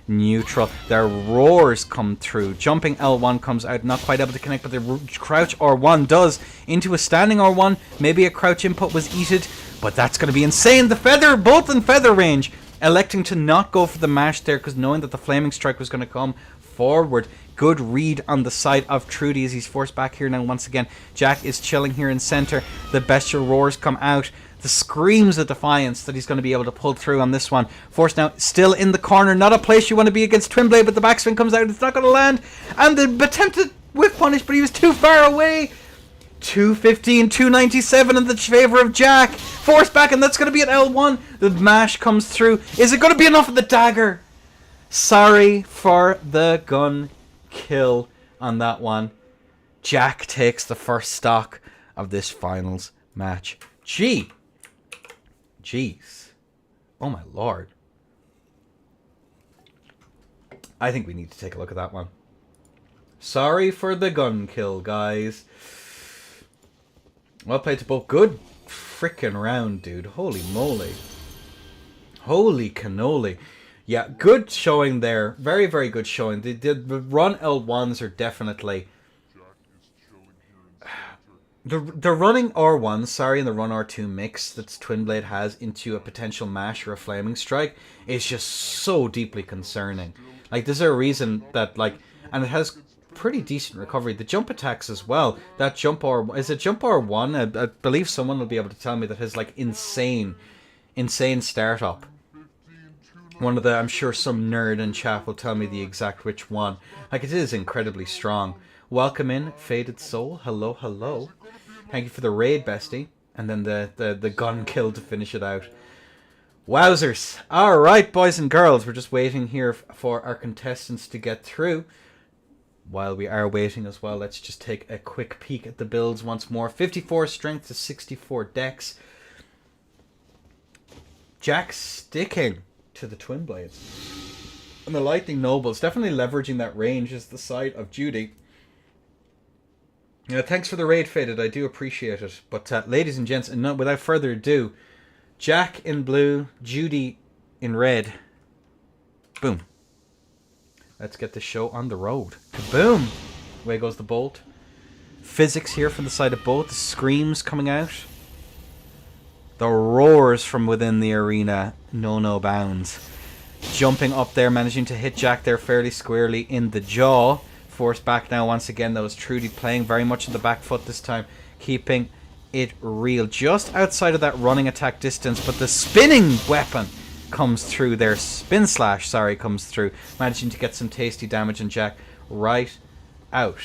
neutral. Their roars come through. Jumping L1 comes out, not quite able to connect, but the crouch R1 does into a standing R1. Maybe a crouch input was eated, but that's going to be insane. The feather, both in feather range, electing to not go for the mash there because knowing that the flaming strike was going to come forward. Good read on the side of Trudy as he's forced back here now once again. Jack is chilling here in center. The bestial roars come out. The screams of defiance that he's going to be able to pull through on this one. Forced now still in the corner. Not a place you want to be against Twinblade, but the backswing comes out. It's not going to land. And the attempted whiff punish, but he was too far away. 215, 297 in the favor of Jack. Force back, and that's going to be an L1. The mash comes through. Is it going to be enough of the dagger? Sorry for the gun kill on that one. Jack takes the first stock of this finals match. Jeez. Oh my lord. I think we need to take a look at that one. Sorry for the gun kill, guys. Well played to both. Good freaking round, dude. Holy moly. Holy cannoli. Yeah, good showing there. Very, very good showing. The run L1s are definitely... The running R1, sorry, and the run R2 mix that Twin Blade has into a potential mash or a flaming strike is just so deeply concerning. Like, there's a reason that, like, and it has pretty decent recovery. The jump attacks as well. That jump R, is it jump R1? I believe someone will be able to tell me that has, like, insane startup. One of the, I'm sure some nerd in chat will tell me the exact which one. Like, it is incredibly strong. Welcome in, Faded Soul. Hello, hello. Thank you for the raid, bestie. And then the gun kill to finish it out. Wowzers. Alright, boys and girls. We're just waiting here for our contestants to get through. While we are waiting as well, let's just take a quick peek at the builds once more. 54 strength to 64 dex. Jack sticking to the Twin Blades. And the Lightning Nobles. Definitely leveraging that range as the side of Judy. Yeah, thanks for the raid, Faded. I do appreciate it. But ladies and gents, and without further ado, Jack in blue, Judy in red. Boom. Let's get the show on the road. Kaboom! Away goes the bolt. Physics here from the side of both. The screams coming out. The roars from within the arena. No bounds. Jumping up there, managing to hit Jack there fairly squarely in the jaw. Force back now once again. That was Trudy playing very much in the back foot this time. Keeping it real. Just outside of that running attack distance. But the spinning weapon comes through there. Spin slash, sorry, comes through. Managing to get some tasty damage on Jack. Right out.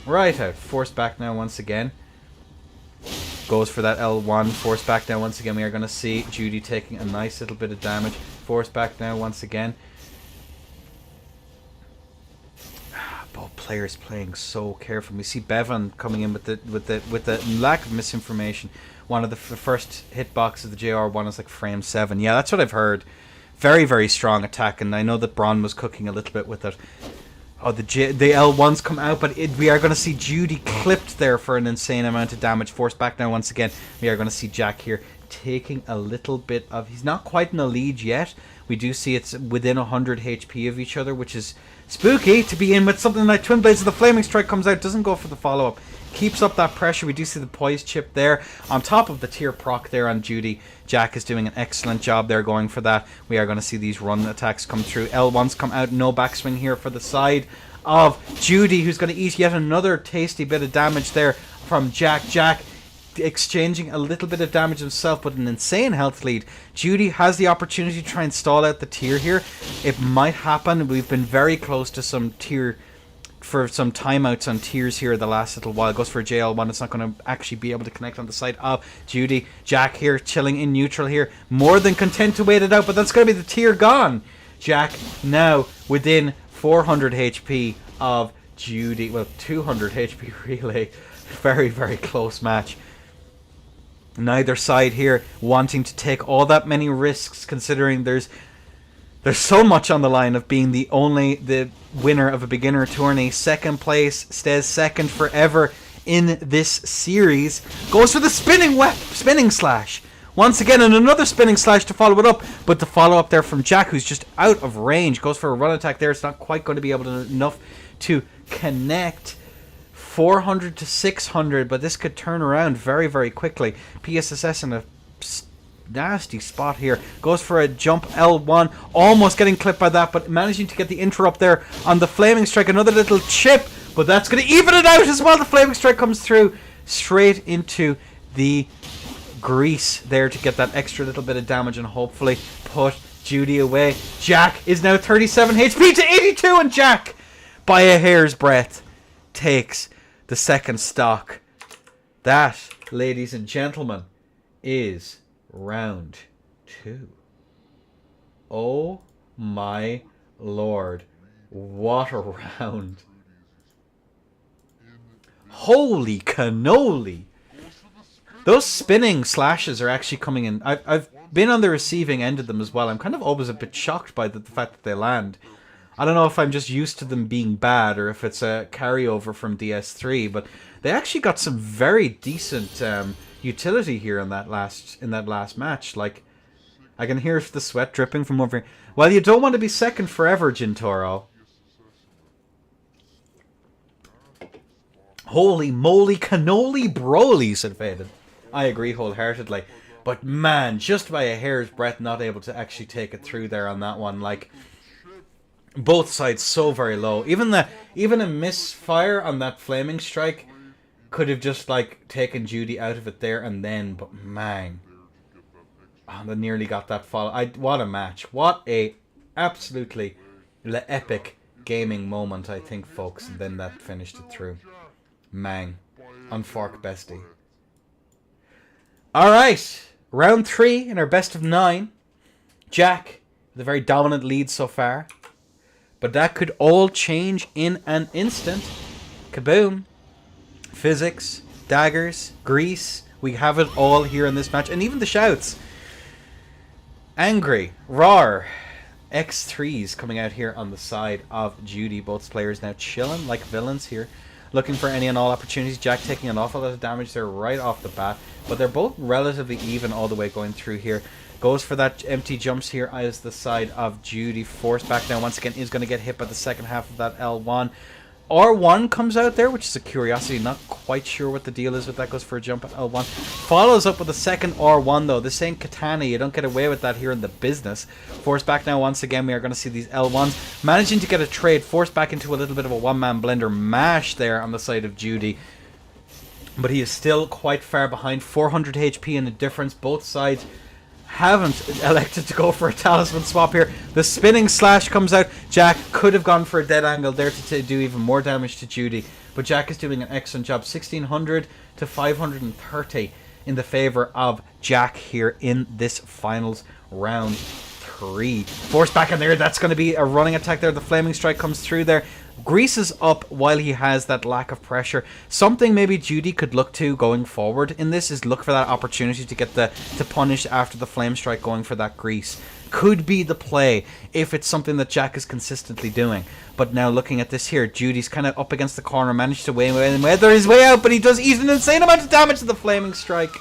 Right out. Force back now once again. Goes for that L1. Force back now once again. We are going to see Judy taking a nice little bit of damage. Force back now once again. Both players playing so carefully. We see Bevan coming in with the lack of misinformation. One of the first hitboxes of the JR1 is like frame 7. Yeah, that's what I've heard. Very, very strong attack, and I know that Bron was cooking a little bit with it. Oh, the L1s come out, but we are going to see Judy clipped there for an insane amount of damage. Forced back now once again. We are going to see Jack here taking a little bit of... He's not quite in the lead yet. We do see it's within 100 HP of each other, which is spooky to be in with something like Twin Blades. The Flaming Strike comes out, doesn't go for the follow-up. Keeps up that pressure. We do see the poise chip there. On top of the tier proc there on Judy. Jack is doing an excellent job there going for that. We are going to see these run attacks come through. L1s come out. No backswing here for the side of Judy, who's going to eat yet another tasty bit of damage there from Jack. Jack exchanging a little bit of damage himself, but an insane health lead. Judy has the opportunity to try and stall out the tier here. It might happen. We've been very close to some tier... for some timeouts on tiers here the last little while. Goes for a JL1. It's not going to actually be able to connect on the side of Judy. Jack here chilling in neutral here. More than content to wait it out, but that's going to be the tier gone. Jack now within 400 HP of Judy. Well, 200 HP really. Very, very close match. Neither side here wanting to take all that many risks, considering there's so much on the line of being the winner of a beginner tourney. Second place stays second forever in this series. Goes for the spinning slash. Once again, and another spinning slash to follow it up. But the follow up there from Jack, who's just out of range. Goes for a run attack there. It's not quite going to be able to enough to connect. 400 to 600, but this could turn around very, very quickly. PSSS in a nasty spot here. Goes for a jump L1, almost getting clipped by that, but managing to get the interrupt there on the Flaming Strike. Another little chip, but that's going to even it out as well. The Flaming Strike comes through straight into the grease there to get that extra little bit of damage and hopefully put Judy away. Jack is now 37 HP to 82, and Jack by a hair's breadth, takes the second stock. That, ladies and gentlemen, is round 2. Oh my lord. What a round. Holy cannoli. Those spinning slashes are actually coming in. I've been on the receiving end of them as well. I'm kind of always a bit shocked by the fact that they land. I don't know if I'm just used to them being bad or if it's a carryover from DS3, but they actually got some very decent utility here in that last match. Like, I can hear the sweat dripping from over here. Well, you don't want to be second forever, Gintoro. Holy moly cannoli broly, said Faden. I agree wholeheartedly. But man, just by a hair's breadth not able to actually take it through there on that one. Like, both sides so very low. Even a misfire on that flaming strike could have just like taken Judy out of it there and then, but man. Oh, they nearly got that follow. What a match. What a absolutely epic gaming moment, I think, folks. And then that finished it through. Mang. Unfork bestie. Alright. Round 3 in our best of 9. Jack, the very dominant lead so far. But that could all change in an instant. Kaboom. Physics, daggers, grease. We have it all here in this match. And even the shouts. Angry, roar. X3s coming out here on the side of Judy. Both players now chilling like villains here. Looking for any and all opportunities. Jack taking an awful lot of damage there right off the bat. But they're both relatively even all the way going through here. Goes for that empty jumps here as the side of Judy. Forced back now once again. Is going to get hit by the second half of that L1. R1 comes out there, which is a curiosity. Not quite sure what the deal is with that. Goes for a jump at L1. Follows up with a second R1 though. This ain't Katana. You don't get away with that here in the business. Forced back now once again. We are going to see these L1s. Managing to get a trade. Forced back into a little bit of a one-man blender mash there on the side of Judy. But he is still quite far behind. 400 HP in the difference. Both sides haven't elected to go for a talisman swap here. The spinning slash comes out. Jack could have gone for a dead angle there to do even more damage to Judy. But Jack is doing an excellent job. 1600 to 530 in the favor of Jack here in this finals round 3. Forced back in there. That's going to be a running attack there. The flaming strike comes through there. Greases up while he has that lack of pressure. Something maybe Judy could look to going forward in this is look for that opportunity to get to punish after the flame strike, going for that grease. Could be the play if it's something that Jack is consistently doing. But now looking at this here, Judy's kind of up against the corner, managed to weather his way out, but he does eat an insane amount of damage to the flaming strike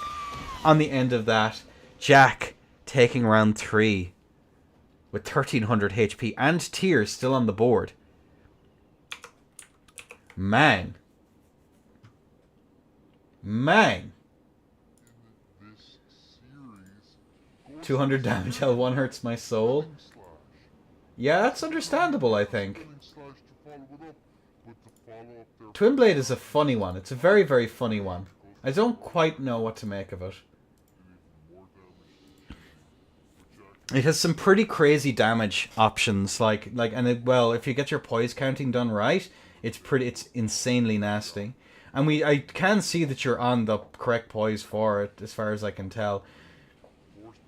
on the end of that. Jack taking round 3 with 1300 HP and tears still on the board. Man. 200 damage, L1 hurts my soul. Yeah, that's understandable, I think. Twin Blade is a funny one. It's a very, very funny one. I don't quite know what to make of it. It has some pretty crazy damage options, well, if you get your poise counting done right, it's insanely nasty. And I can see that you're on the correct poise for it, as far as I can tell.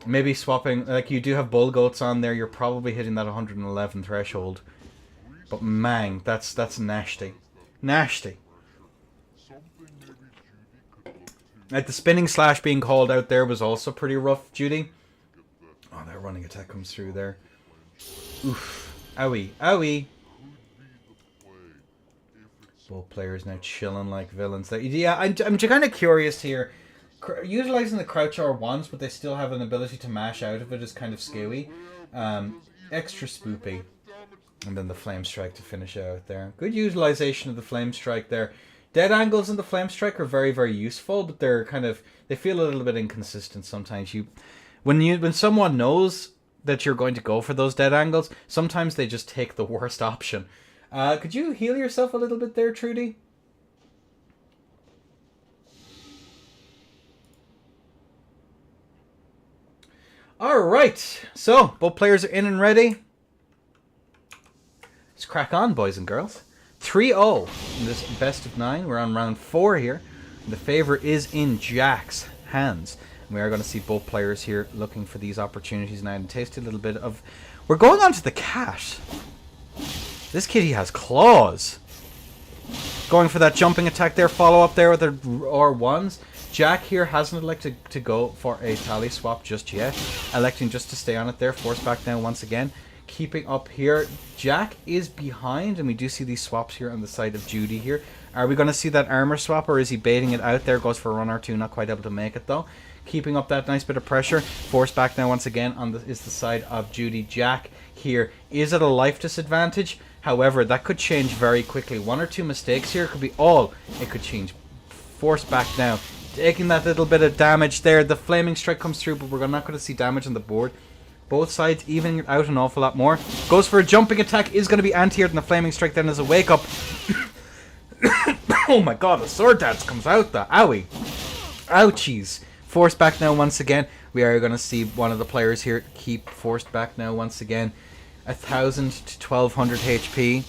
Maybe swapping, like you do have bull goats on there, you're probably hitting that 111 threshold. But man, that's nasty. Nasty. Like the spinning slash being called out there was also pretty rough, Judy. Oh, that running attack comes through there. Oof. Owie. Owie. Both players now chilling like villains. Yeah, I'm kind of curious here. Utilizing the crouch R1s, but they still have an ability to mash out of it is kind of skewy. Extra spoopy. And then the flame strike to finish out there. Good utilization of the flame strike there. Dead angles in the flame strike are very, very useful, but they feel a little bit inconsistent sometimes. When someone knows that you're going to go for those dead angles, sometimes they just take the worst option. Could you heal yourself a little bit there, Trudy? Alright, so both players are in and ready. Let's crack on, boys and girls. 3-0 in this best of 9. We're on round 4 here. The favor is in Jack's hands. We are going to see both players here looking for these opportunities now and taste a little bit of... We're going on to the cat. This kitty has claws. Going for that jumping attack there. Follow up there with the R1s. Jack here hasn't elected to go for a tally swap just yet. Electing just to stay on it there. Force back down once again. Keeping up here. Jack is behind, and we do see these swaps here on the side of Judy here. Are we going to see that armor swap, or is he baiting it out there? Goes for a run or two. Not quite able to make it though. Keeping up that nice bit of pressure. Force back now once again on is the side of Judy. Jack here is at a life disadvantage. However, that could change very quickly. 1 or 2 mistakes here could be all it could change. Force back now. Taking that little bit of damage there. The flaming strike comes through, but we're not going to see damage on the board. Both sides evening it out an awful lot more. Goes for a jumping attack. Is going to be anti-aired, and the flaming strike then is a wake up. Oh my god, the sword dance comes out. The owie. Ouchies. Forced back now once again. We are going to see one of the players here keep forced back now once again. 1,000 to 1,200 HP.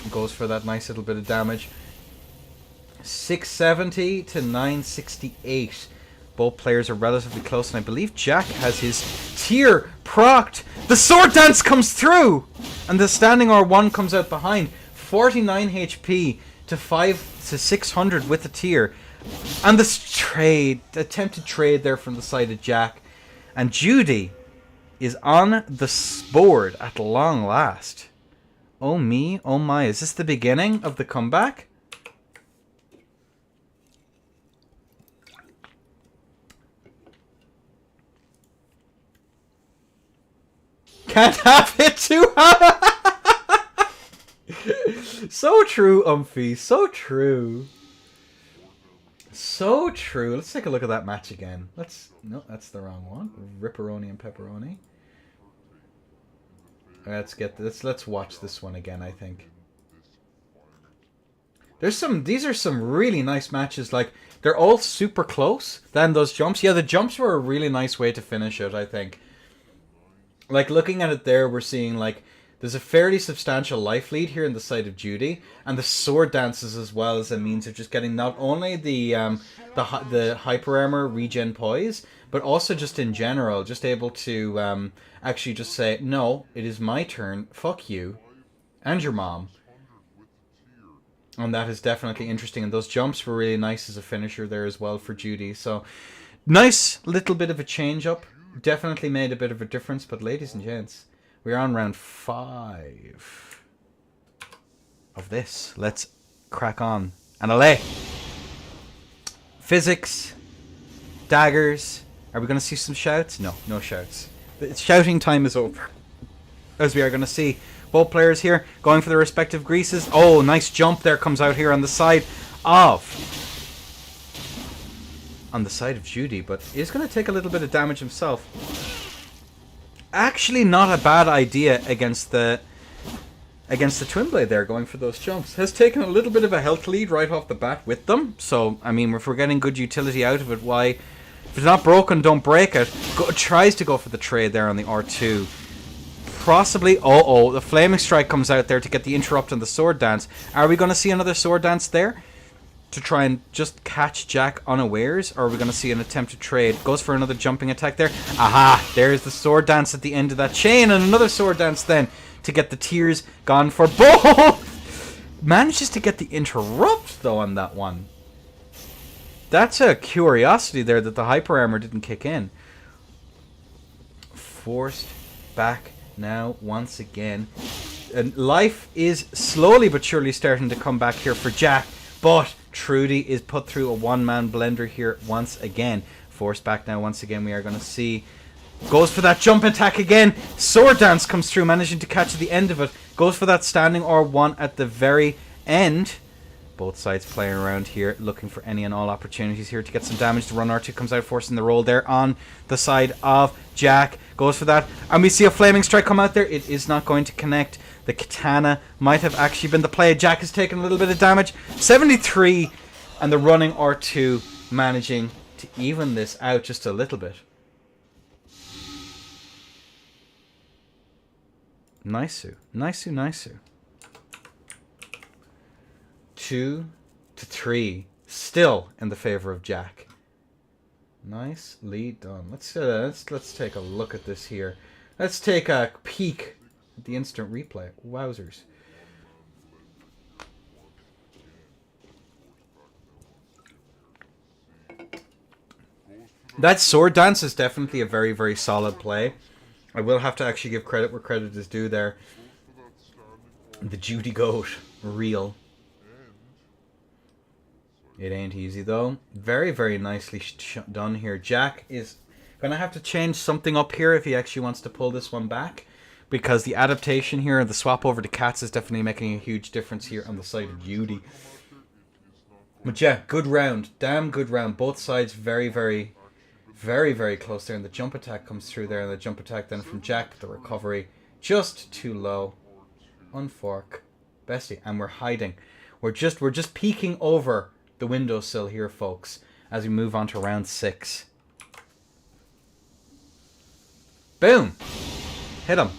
Goes for that nice little bit of damage. 670 to 968. Both players are relatively close, and I believe Jack has his tier procced. The sword dance comes through, and the standing R1 comes out behind. 49 HP to 600 with the tier. And the attempted trade there from the side of Jack. And Judy is on the board at long last. Oh me, oh my. Is this the beginning of the comeback? Can't have it too high. So true, Umphy. So true. So true. Let's take a look at that match again. No, that's the wrong one. Ripperoni and pepperoni. Let's watch this one again, I think. These are some really nice matches. Like, they're all super close. Then those jumps. Yeah, the jumps were a really nice way to finish it, I think. Like, looking at it there, we're seeing, like, there's a fairly substantial life lead here in the side of Judy, and the sword dances as well as a means of just getting not only the hyper armor regen poise, but also just in general, just able to actually just say, no, it is my turn, fuck you, and your mom. And that is definitely interesting, and those jumps were really nice as a finisher there as well for Judy. So, nice little bit of a change up. Definitely made a bit of a difference, but ladies and gents, we're on round 5 of this. Let's crack on. And allay. Physics. Daggers. Are we going to see some shouts? No, no shouts. The shouting time is over. As we are going to see both players here going for their respective greases. Oh, nice jump there comes out here on the side of... on the side of Judy, but he's going to take a little bit of damage himself. Actually not a bad idea against the Twin Blade there, going for those jumps. Has taken a little bit of a health lead right off the bat with them. So, I mean, if we're getting good utility out of it, why? If it's not broken, don't break it. Tries to go for the trade there on the R2. Possibly, the Flaming Strike comes out there to get the interrupt on the Sword Dance. Are we going to see another Sword Dance there? To try and just catch Jack unawares, or are we going to see an attempt to trade? Goes for another jumping attack there. Aha! There's the sword dance at the end of that chain, and another sword dance then to get the tears gone for both. Manages to get the interrupt though on that one. That's a curiosity there that the hyper armor didn't kick in. Forced back now once again. And life is slowly but surely starting to come back here for Jack, but Trudy is put through a one-man blender here once again. Forced back now once again. We are going to see... Goes for that jump attack again. Sword Dance comes through, managing to catch at the end of it. Goes for that standing R1 at the very end. Both sides playing around here, looking for any and all opportunities here to get some damage. The run R2 comes out, forcing the roll there on the side of Jack. Goes for that. And we see a Flaming Strike come out there. It is not going to connect. The katana might have actually been the play. Jack has taken a little bit of damage. 73. And the running R2 managing to even this out just a little bit. Nice-oo. Nice-oo, nice-oo. 2 to 3. Still in the favor of Jack. Nicely done. Let's take a look at this here. Let's take a peek at the instant replay. Wowzers. That sword dance is definitely a very, very solid play. I will have to actually give credit where credit is due there. The Judy goat. Real. It ain't easy though. Very, very nicely done here. Jack is going to have to change something up here if he actually wants to pull this one back. Because the adaptation here, the swap over to cats is definitely making a huge difference here on the side of Judy. But yeah, good round. Damn good round. Both sides very, very... very, very close there, and the jump attack comes through there, and the jump attack then from Jack, but the recovery just too low. Unfork. Bestie. And we're hiding. We're just peeking over the windowsill here, folks, as we move on to round 6. Boom! Hit him.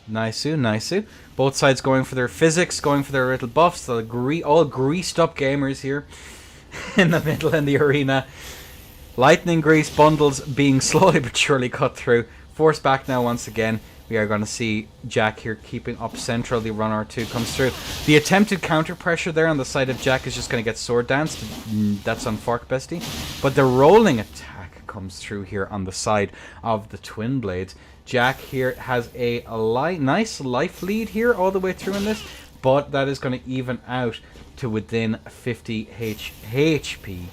Nice-oo. Both sides going for their physics, going for their little buffs. The all greased up gamers here in the middle in the arena. Lightning grease bundles being slowly but surely cut through. Force back now once again. We are going to see Jack here keeping up central. The run R2 comes through. The attempted counter pressure there on the side of Jack is just going to get sword danced. That's on Fork, bestie. But the rolling attack comes through here on the side of the twin blades. Jack here has a nice life lead here all the way through in this. But that is going to even out to within 50 HP.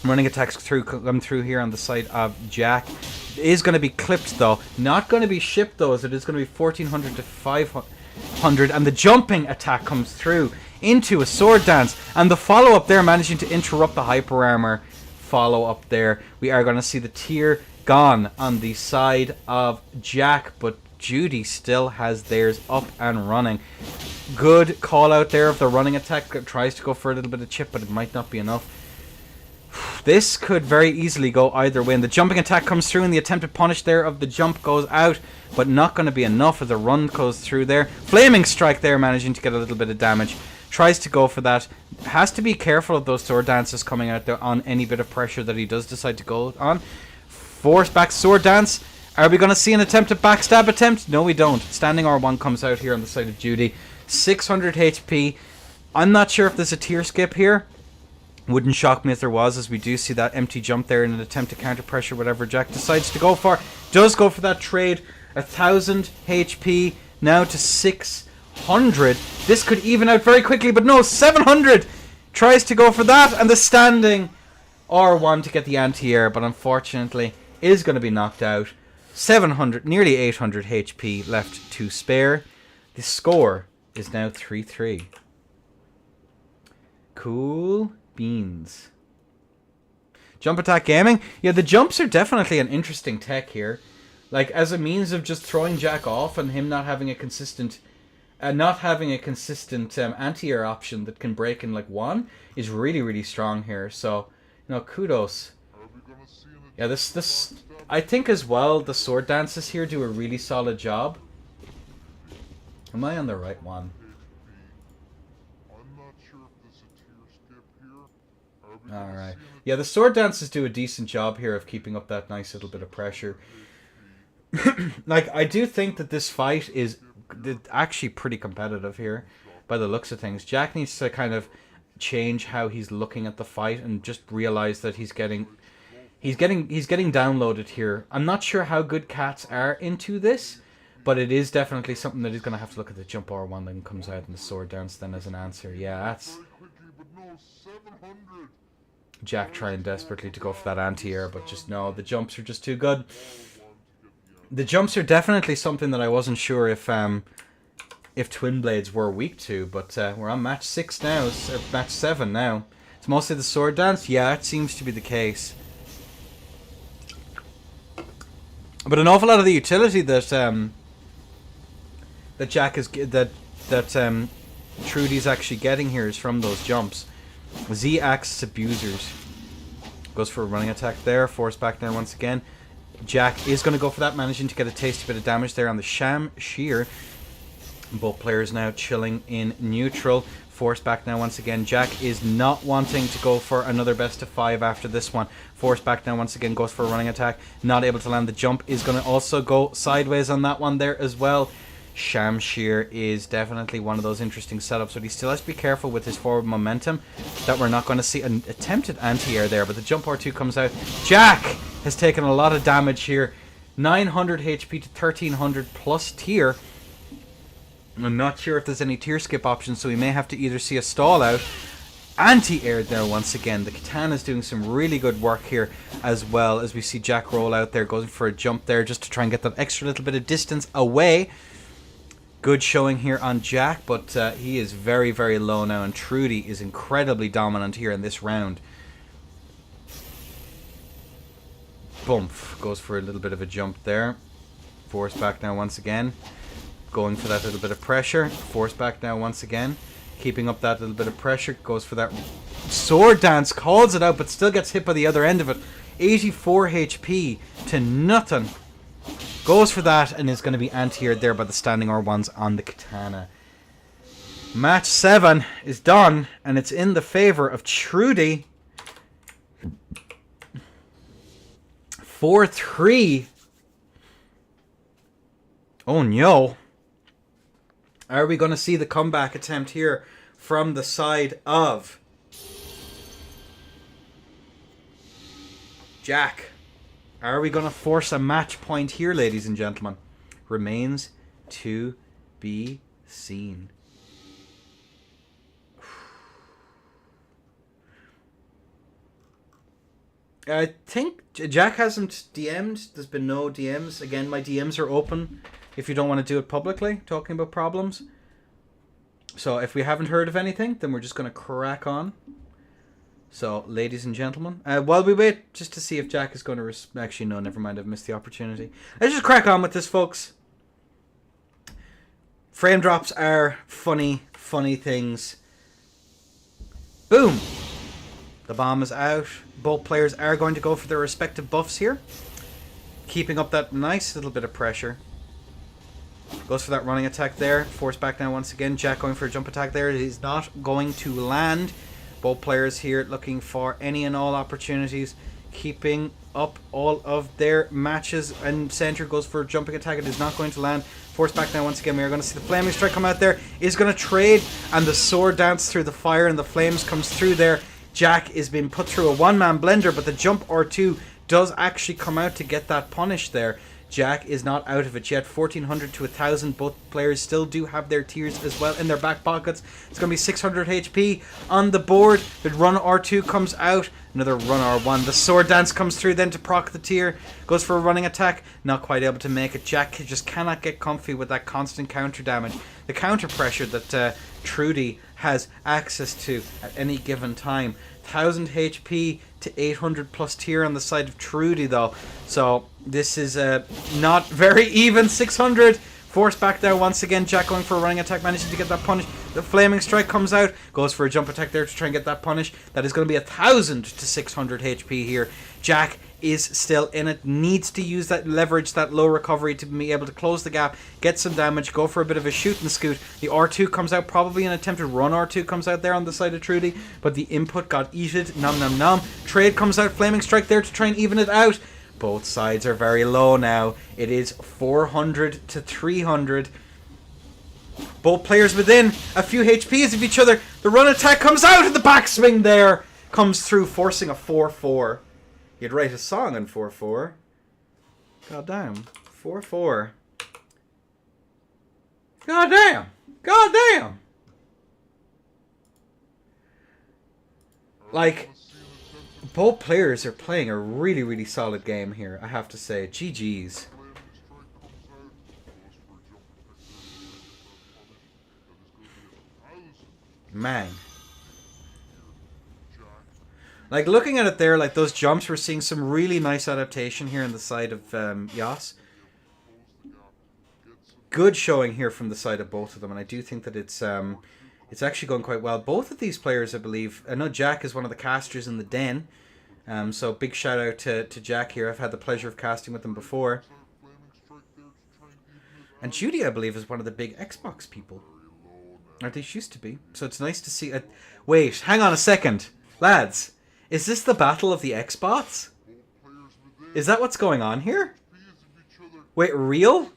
Running attacks come through here on the side of Jack. Is going to be clipped though. Not going to be shipped though, as it is going to be 1400 to 500. And the jumping attack comes through into a sword dance. And the follow-up there managing to interrupt the hyper armor follow-up there. We are going to see the tier gone on the side of Jack. But Judy still has theirs up and running. Good call out there of the running attack. Tries to go for a little bit of chip, but it might not be enough. This could very easily go either way. And the jumping attack comes through, and the attempted punish there of the jump goes out, but not going to be enough as the run goes through there. Flaming strike there, managing to get a little bit of damage. Tries to go for that. Has to be careful of those sword dances coming out there on any bit of pressure that he does decide to go on. Force back sword dance. Are we going to see an attempted backstab attempt? No, we don't. Standing R1 comes out here on the side of Judy. 600 HP. I'm not sure if there's a tier skip here. Wouldn't shock me if there was, as we do see that empty jump there in an attempt to counter pressure whatever Jack decides to go for. Does go for that trade. 1000 HP now to 600. This could even out very quickly, but no, 700. Tries to go for that, and the standing R1 to get the anti-air, but unfortunately is going to be knocked out. 700, nearly 800 HP left to spare. The score is now 3-3. Cool beans. Jump attack gaming. Yeah, the jumps are definitely an interesting tech here. Like, as a means of just throwing Jack off and him not having a consistent anti-air option that can break in like one is really, really strong here. So, you know, kudos. Yeah, this I think as well the sword dances here do a really solid job. Am I on the right one? Alright. Yeah, the sword dances do a decent job here of keeping up that nice little bit of pressure. Like, I do think that this fight is actually pretty competitive here by the looks of things. Jack needs to kind of change how he's looking at the fight and just realize that he's getting downloaded here. I'm not sure how good cats are into this, but it is definitely something that he's going to have to look at. The jump R1 then comes out and the sword dance then as an answer. Yeah, that's Jack trying desperately to go for that anti-air, but just no, the jumps are just too good. The jumps are definitely something that I wasn't sure if Twin Blades were weak to, but we're on match 6 now, or match 7 now. It's mostly the sword dance. Yeah, it seems to be the case. But an awful lot of the utility that Jack is Trudy's actually getting here is from those jumps. Z-axis abusers goes for a running attack there. Force back there once again. Jack is going to go for that, managing to get a tasty bit of damage there on the Sham Shear. Both players now chilling in neutral. Force back now once again. Jack is not wanting to go for another best of 5 after this one. Force back now once again. Goes for a running attack. Not able to land the jump. Is going to also go sideways on that one there as well. Shamshir is definitely one of those interesting setups, but he still has to be careful with his forward momentum that we're not going to see an attempted anti-air there, but the jump R2 comes out. Jack has taken a lot of damage here. 900 HP to 1300 plus tier. I'm not sure if there's any tier skip options, so we may have to either see a stall out. Anti-air there once again. The Katana's doing some really good work here as well, as we see Jack roll out there, going for a jump there just to try and get that extra little bit of distance away. Good showing here on Jack, but he is very, very low now, and Trudy is incredibly dominant here in this round. Bump. Goes for a little bit of a jump there. Force back now once again. Going for that little bit of pressure. Force back now once again. Keeping up that little bit of pressure. Goes for that sword dance. Calls it out, but still gets hit by the other end of it. 84 HP to nothing. Goes for that and is going to be anti-aired there by the standing R1s on the Katana. Match 7 is done, and it's in the favor of Trudy. 4-3. Oh no. Are we going to see the comeback attempt here from the side of Jack? Are we going to force a match point here, ladies and gentlemen? Remains to be seen. I think Jack hasn't DM'd. There's been no DMs. Again, my DMs are open if you don't want to do it publicly, talking about problems. So if we haven't heard of anything, then we're just going to crack on. So, ladies and gentlemen, while we wait just to see if Jack is going to... Actually, no, never mind. I've missed the opportunity. Let's just crack on with this, folks. Frame drops are funny, funny things. Boom. The bomb is out. Both players are going to go for their respective buffs here. Keeping up that nice little bit of pressure. Goes for that running attack there. Force back now once again. Jack going for a jump attack there. It is not going to land. Both players here looking for any and all opportunities. Keeping up all of their matches. And Center goes for a jumping attack. It is not going to land. Force back now once again. We are going to see the flaming strike come out there. Is going to trade. And the sword dance through the fire. And the flames comes through there. Jack is being put through a one-man blender. But the jump R2 does actually come out to get that punish there. Jack is not out of it yet. 1400 to 1000. Both players still do have their tiers as well in their back pockets. It's going to be 600 HP on the board. The run R2 comes out. Another run R1. The sword dance comes through then to proc the tier. Goes for a running attack. Not quite able to make it. Jack just cannot get comfy with that constant counter damage. The counter pressure that Trudy has access to at any given time. 1000 HP to 800 plus tier on the side of Trudy though. So this is not very even. 600. Force back there once again. Jack going for a running attack, managing to get that punish. The flaming strike comes out. Goes for a jump attack there to try and get that punish. That is going to be 1000 to 600 HP here. Jack is still in it. Needs to use that leverage, that low recovery to be able to close the gap. Get some damage. Go for a bit of a shoot and scoot. The R2 comes out. Probably an attempted run R2 comes out there on the side of Trudy. But the input got eated. Nom nom nom. Trade comes out. Flaming strike there to try and even it out. Both sides are very low now. It is 400 to 300. Both players within a few HPs of each other. The run attack comes out and the backswing there comes through, forcing a 4-4. You'd write a song in 4-4. God damn. 4-4. God damn. God damn. Like, both players are playing a really, really solid game here, I have to say. GG's. Man. Like, looking at it there, like, those jumps, we're seeing some really nice adaptation here on the side of Yas. Good showing here from the side of both of them, and I do think that it's actually going quite well. Both of these players, I believe, I know Jack is one of the casters in the den, so big shout out to Jack here. I've had the pleasure of casting with him before. And Judy, I believe, is one of the big Xbox people. Or at least used to be. So it's nice to see it. Wait, hang on a second. Lads, is this the battle of the Xbots? Is that what's going on here? Wait, real?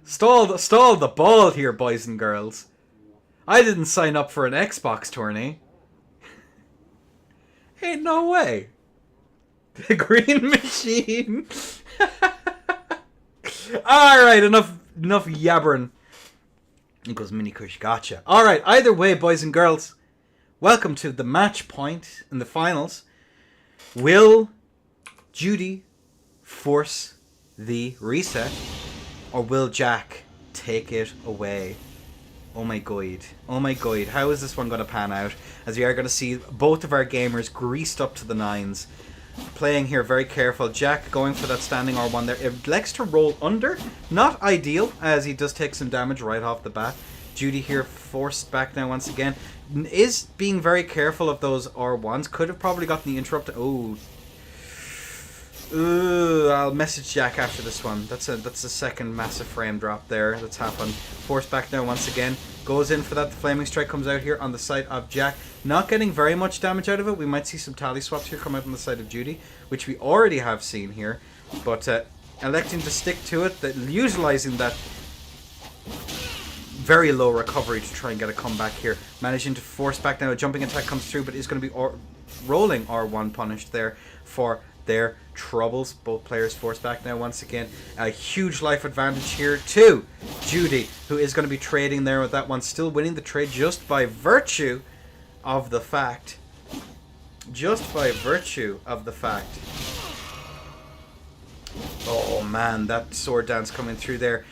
Stall the ball here, boys and girls. I didn't sign up for an Xbox tourney. Ain't no way. The green machine. Alright, enough yabbering. It goes Mini Kush, gotcha. Alright, either way, boys and girls, welcome to the match point in the finals. Will Judy force the reset, or will Jack take it away? Oh my god. Oh my god. How is this one going to pan out? As we are going to see both of our gamers greased up to the nines. Playing here very careful. Jack going for that standing R1 there. It elects to roll under. Not ideal, as he does take some damage right off the bat. Judy here forced back now once again. Is being very careful of those R1s. Could have probably gotten the interrupt. Oh. Ooh, I'll message Jack after this one. That's a second massive frame drop there that's happened. Forced back now once again. Goes in for that. The Flaming Strike comes out here on the side of Jack. Not getting very much damage out of it. We might see some tally swaps here come out on the side of Judy, which we already have seen here. But electing to stick to it, utilizing that very low recovery to try and get a comeback here. Managing to force back now. A jumping attack comes through, but is going to be rolling R1 punished there for their troubles. Both players forced back now once again. A huge life advantage here to Judy, who is going to be trading there with that one. Still winning the trade just by virtue of the fact. Oh man, that sword dance coming through there.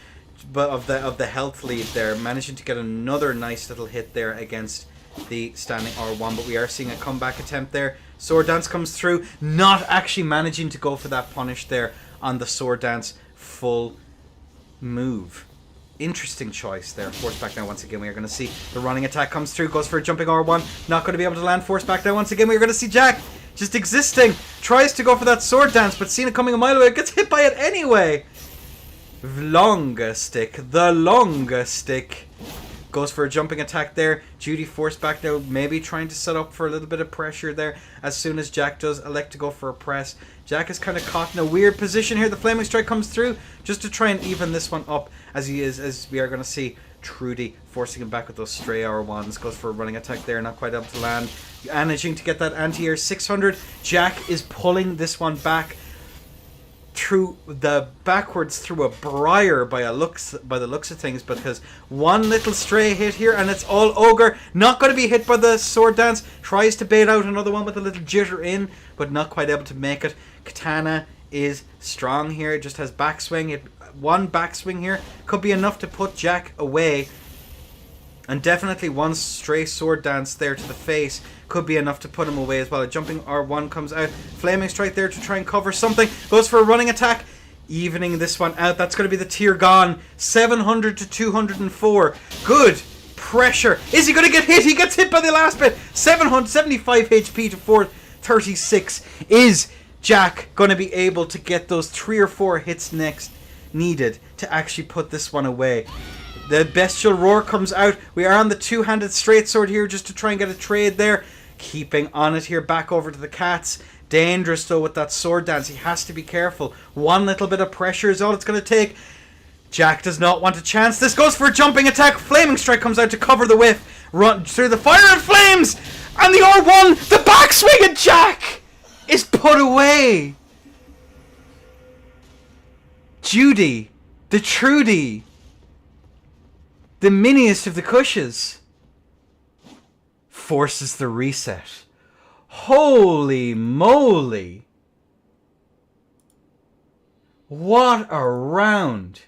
But of the health lead there, managing to get another nice little hit there against the standing R1, but we are seeing a comeback attempt there. Sword dance comes through, not actually managing to go for that punish there on the sword dance full move. Interesting choice there. Force back now once again. We are going to see the running attack comes through, goes for a jumping R1, not going to be able to land. Force back now once again. We are going to see Jack just existing, tries to go for that sword dance, but seeing it coming a mile away, gets hit by it anyway. The longer stick. Goes for a jumping attack there. Judy forced back now, maybe trying to set up for a little bit of pressure there. As soon as Jack does elect to go for a press. Jack is kind of caught in a weird position here. The Flaming Strike comes through just to try and even this one up, as we are going to see Trudy forcing him back with those stray R1s. Goes for a running attack there, not quite able to land. Managing to get that anti-air 600. Jack is pulling this one back backwards through a briar by the looks of things, because one little stray hit here and it's all ogre. Not going to be hit by the sword dance. Tries to bait out another one with a little jitter in, but not quite able to make it. Katana is strong here. It just has backswing. One backswing here could be enough to put Jack away. And definitely one stray sword dance there to the face could be enough to put him away as well. A jumping R1 comes out. Flaming Strike there to try and cover something. Goes for a running attack. Evening this one out. That's going to be the tier gone. 700 to 204. Good pressure. Is he going to get hit? He gets hit by the last bit. 775 HP to 436. Is Jack going to be able to get those 3 or 4 hits next needed to actually put this one away? The bestial roar comes out. We are on the two-handed straight sword here just to try and get a trade there. Keeping on it here. Back over to the cats. Dangerous though with that sword dance. He has to be careful. One little bit of pressure is all it's going to take. Jack does not want a chance. This goes for a jumping attack. Flaming Strike comes out to cover the whiff. Run through the fire and flames. And the R1. The backswing of Jack is put away. Judy. The Trudy. The miniest of the Kushes forces the reset. Holy moly. What a round.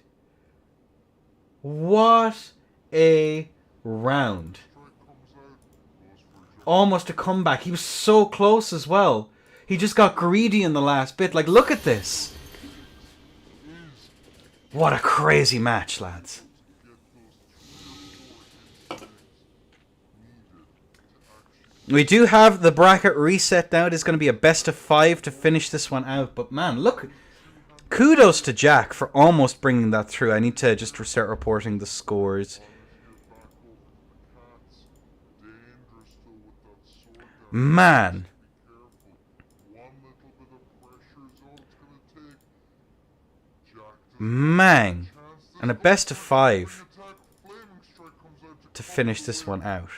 What a round. Almost a comeback. He was so close as well. He just got greedy in the last bit. Like, look at this. What a crazy match, lads. We do have the bracket reset now. It is going to be a best of 5 to finish this one out. But man, look. Kudos to Jack for almost bringing that through. I need to just start reporting the scores. Man. Man. And a best of 5 to finish this one out.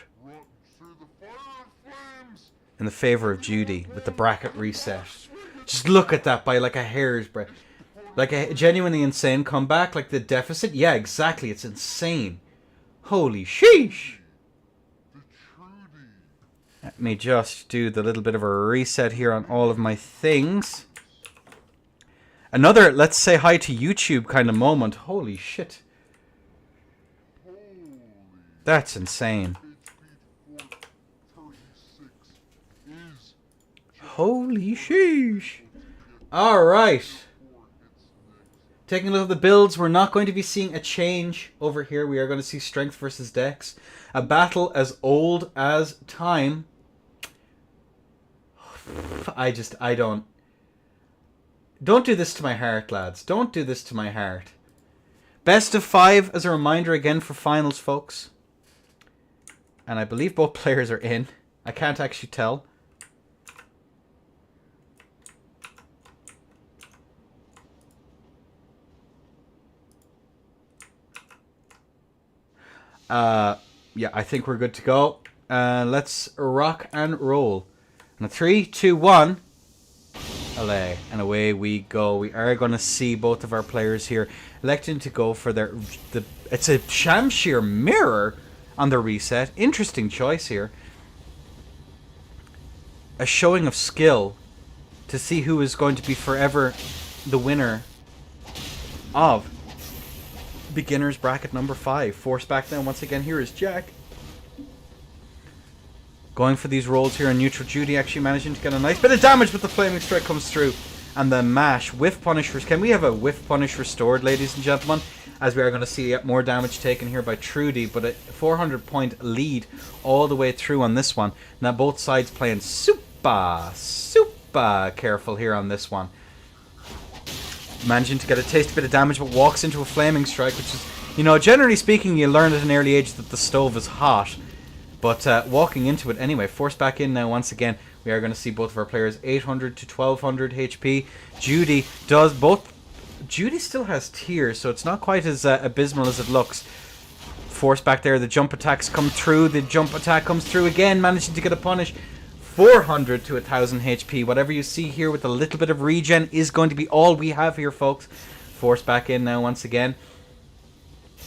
In the favor of Judy with the bracket reset. Just look at that by like a hair's breadth. Like a genuinely insane comeback. Like the deficit. Yeah, exactly. It's insane. Holy sheesh. Let me just do the little bit of a reset here on all of my things. Another, let's say hi to YouTube kind of moment. Holy shit. That's insane. Holy sheesh. Alright. Taking a look at the builds, we're not going to be seeing a change over here. We are going to see strength versus dex. A battle as old as time. I don't do this to my heart, lads. Don't do this to my heart. Best of 5 as a reminder again for finals, folks. And I believe both players are in. I can't actually tell. Yeah, I think we're good to go. Let's rock and roll. And 3, 2, 1. Alley. And away we go. We are going to see both of our players here electing to go for it's a Shamshir mirror on the reset. Interesting choice here. A showing of skill to see who is going to be forever the winner of beginner's bracket number 5. Force back down once again. Here is Jack. Going for these rolls here on neutral. Judy actually managing to get a nice bit of damage, but the flaming strike comes through. And the mash. Whiff punish. Can we have a whiff punish restored, ladies and gentlemen? As we are going to see more damage taken here by Trudy. But a 400 point lead all the way through on this one. Now both sides playing super careful here on this one. Managing to get a tasty bit of damage, but walks into a flaming strike, which is, you know, generally speaking, you learn at an early age that the stove is hot. But walking into it anyway, forced back in now once again. We are going to see both of our players 800 to 1200 HP. Judy still has tears, so it's not quite as abysmal as it looks. Forced back there, the jump attacks come through. The jump attack comes through again, managing to get a punish. 400 to 1000 HP. Whatever you see here with a little bit of regen is going to be all we have here, folks. Forced back in now once again.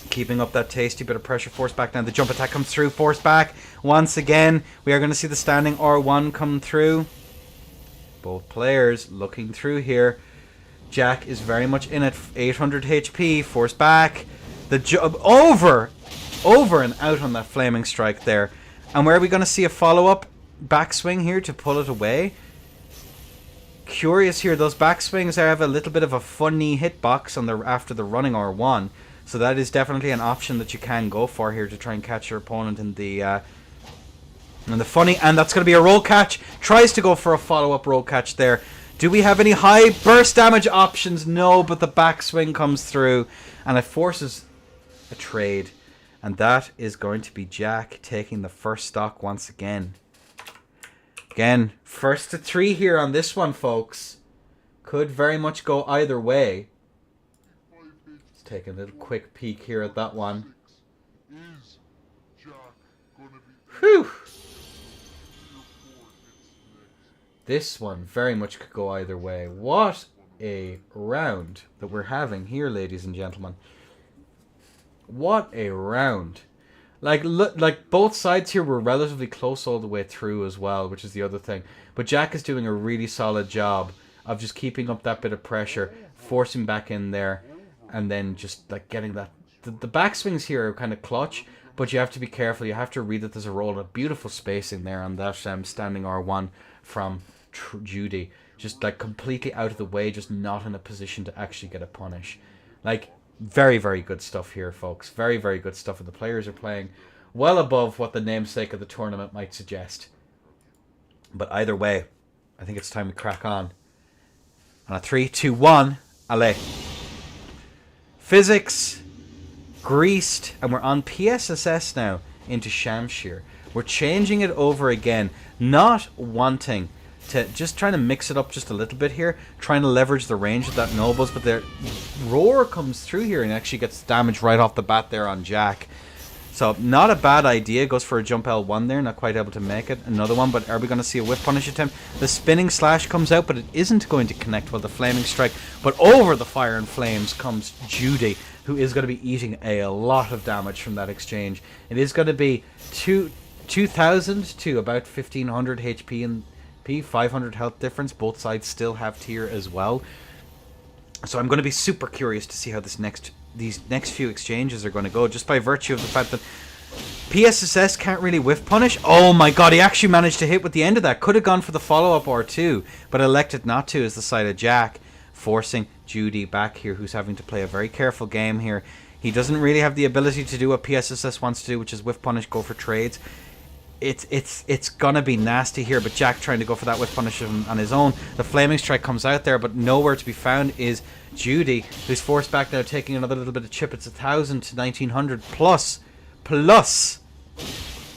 Keeping up that tasty bit of pressure. Force back down. The jump attack comes through. Force back. Once again, we are going to see the standing R1 come through. Both players looking through here. Jack is very much in at 800 HP. Force back. The over and out on that flaming strike there. And where are we going to see a follow-up backswing here to pull it away? Curious here. Those backswings have a little bit of a funny hitbox on after the running R1. So that is definitely an option that you can go for here to try and catch your opponent in the funny. And that's going to be a roll catch. Tries to go for a follow-up roll catch there. Do we have any high burst damage options? No, but the backswing comes through. And it forces a trade. And that is going to be Jack taking the first stock once again. Again, first to 3 here on this one, folks. Could very much go either way. Take a little quick peek here at that one. Whew. This one very much could go either way. What a round that we're having here, ladies and gentlemen. What a round. Like both sides here were relatively close all the way through as well, which is the other thing. But Jack is doing a really solid job of just keeping up that bit of pressure, forcing back in there. And then just like getting that. The backswings here are kind of clutch, but you have to be careful. You have to read that there's a roll and a beautiful spacing there on that standing R1 from Judy. Just like completely out of the way, just not in a position to actually get a punish. Like, very, very good stuff here, folks. Very, very good stuff. And the players are playing well above what the namesake of the tournament might suggest. But either way, I think it's time we crack on. On a 3, 2, 1, allez. Physics, greased, and we're on PSSS now into Shamshir. We're changing it over again, not wanting to, just trying to mix it up just a little bit here, trying to leverage the range of that Nobles, but the roar comes through here and actually gets damage right off the bat there on Jack. So not a bad idea. Goes for a jump L1 there, not quite able to make it. Another one, but are we going to see a whiff punish attempt? The spinning slash comes out, but it isn't going to connect with the flaming strike. But over the fire and flames comes Judy, who is going to be eating a lot of damage from that exchange. It is going to be 2,000 to about 1,500 HP and 500 health difference. Both sides still have tier as well. So I'm going to be super curious to see how these next few exchanges are going to go, just by virtue of the fact that PSSS can't really whiff punish. Oh my god, he actually managed to hit with the end of that. Could have gone for the follow-up R2, but elected not to as the side of Jack, forcing Judy back here, who's having to play a very careful game here. He doesn't really have the ability to do what PSSS wants to do, which is whiff punish, go for trades. It's gonna be nasty here, but Jack trying to go for that whiff punish on his own. The flaming strike comes out there, but nowhere to be found is Judy, who's forced back now, taking another little bit of chip. It's 1,000 to 1,900 plus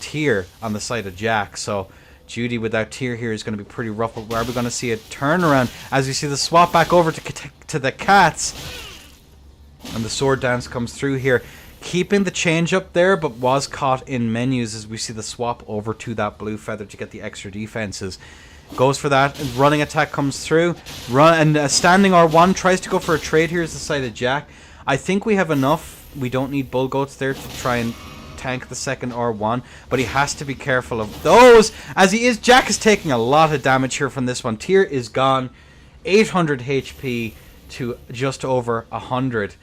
tier on the side of Jack. So Judy without tier here is going to be pretty rough. But where are we going to see a turnaround as we see the swap back over to the cats, and the sword dance comes through here, keeping the change up there, but was caught in menus as we see the swap over to that blue feather to get the extra defenses. Goes for that, and running attack comes through. And a standing R1 tries to go for a trade here as the side of Jack. I think we have enough. We don't need bull goats there to try and tank the second R1, but he has to be careful of those, as he is. Jack is taking a lot of damage here from this one. Tier is gone, 800 HP to just over 100.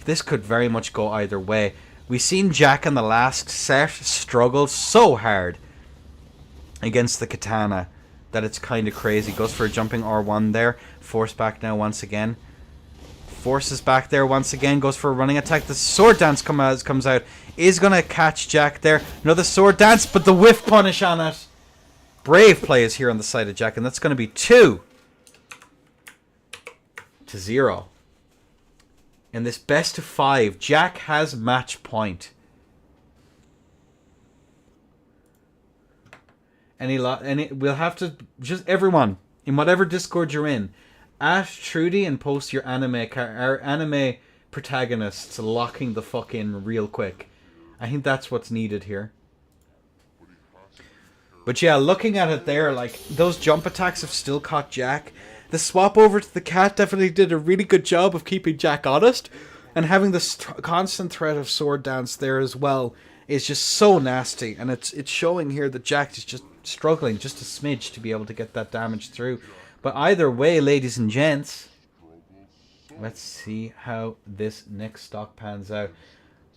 This could very much go either way. We've seen Jack in the last set struggle so hard against the katana that it's kind of crazy. Goes for a jumping R1 there. Force back now once again. Forces back there once again. Goes for a running attack. The sword dance comes out. Is going to catch Jack there. Another sword dance, but the whiff punish on it. Brave play is here on the side of Jack, and that's going to be 2-0. In this best of 5, Jack has match point. We'll have to, just everyone in whatever Discord you're in, ask Trudy and post your anime protagonists locking the fuck in real quick. I think that's what's needed here. But yeah, looking at it there, like, those jump attacks have still caught Jack. The swap over to the cat definitely did a really good job of keeping Jack honest, and having this constant threat of sword dance there as well is just so nasty. And it's showing here that Jack is just struggling just a smidge to be able to get that damage through. But either way, ladies and gents, let's see how this next stock pans out.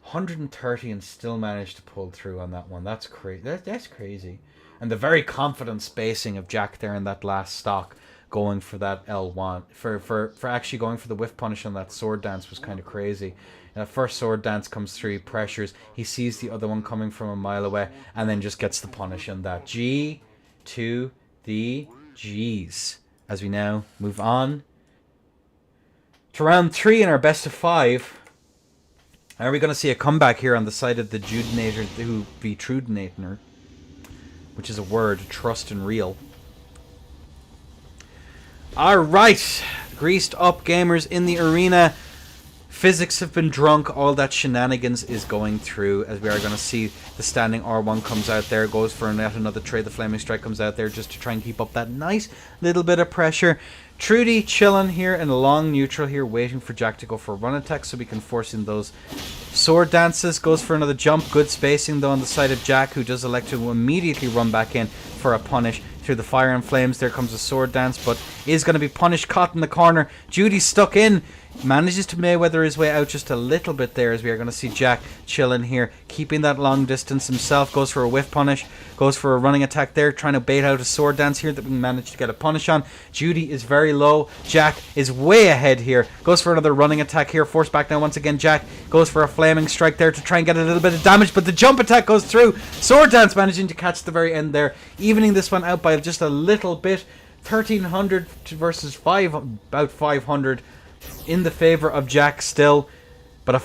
130 and still managed to pull through on that one. That's crazy. That's crazy. And the very confident spacing of Jack there in that last stock, going for that L1, for actually going for the whiff punish on that sword dance was kind of crazy. That first sword dance comes through, he pressures, he sees the other one coming from a mile away, and then just gets the punish on that. G to the G's. As we now move on to round 3 in our best of 5. Are we going to see a comeback here on the side of the Judinator, who be Trudinator, which is a word, trust and real. Alright, greased up gamers in the arena. Physics have been drunk, all that shenanigans is going through, as we are going to see the standing R1 comes out there, goes for yet another trade, the flaming strike comes out there just to try and keep up that nice little bit of pressure. Trudy chilling here in a long neutral here, waiting for Jack to go for a run attack so we can force in those sword dances. Goes for another jump, good spacing though on the side of Jack, who does elect to immediately run back in for a punish. Through the fire and flames, there comes a sword dance, but is going to be punished, caught in the corner. Judy's stuck in, manages to Mayweather his way out just a little bit there, as we are going to see Jack chilling here, keeping that long distance himself. Goes for a whiff punish, goes for a running attack there, trying to bait out a sword dance here that we managed to get a punish on. Judy is very low, Jack is way ahead here, goes for another running attack here, forced back now once again. Jack goes for a flaming strike there to try and get a little bit of damage, but the jump attack goes through. Sword dance managing to catch the very end there, evening this one out by just a little bit. 1,300 versus about 500 in the favor of Jack still, but a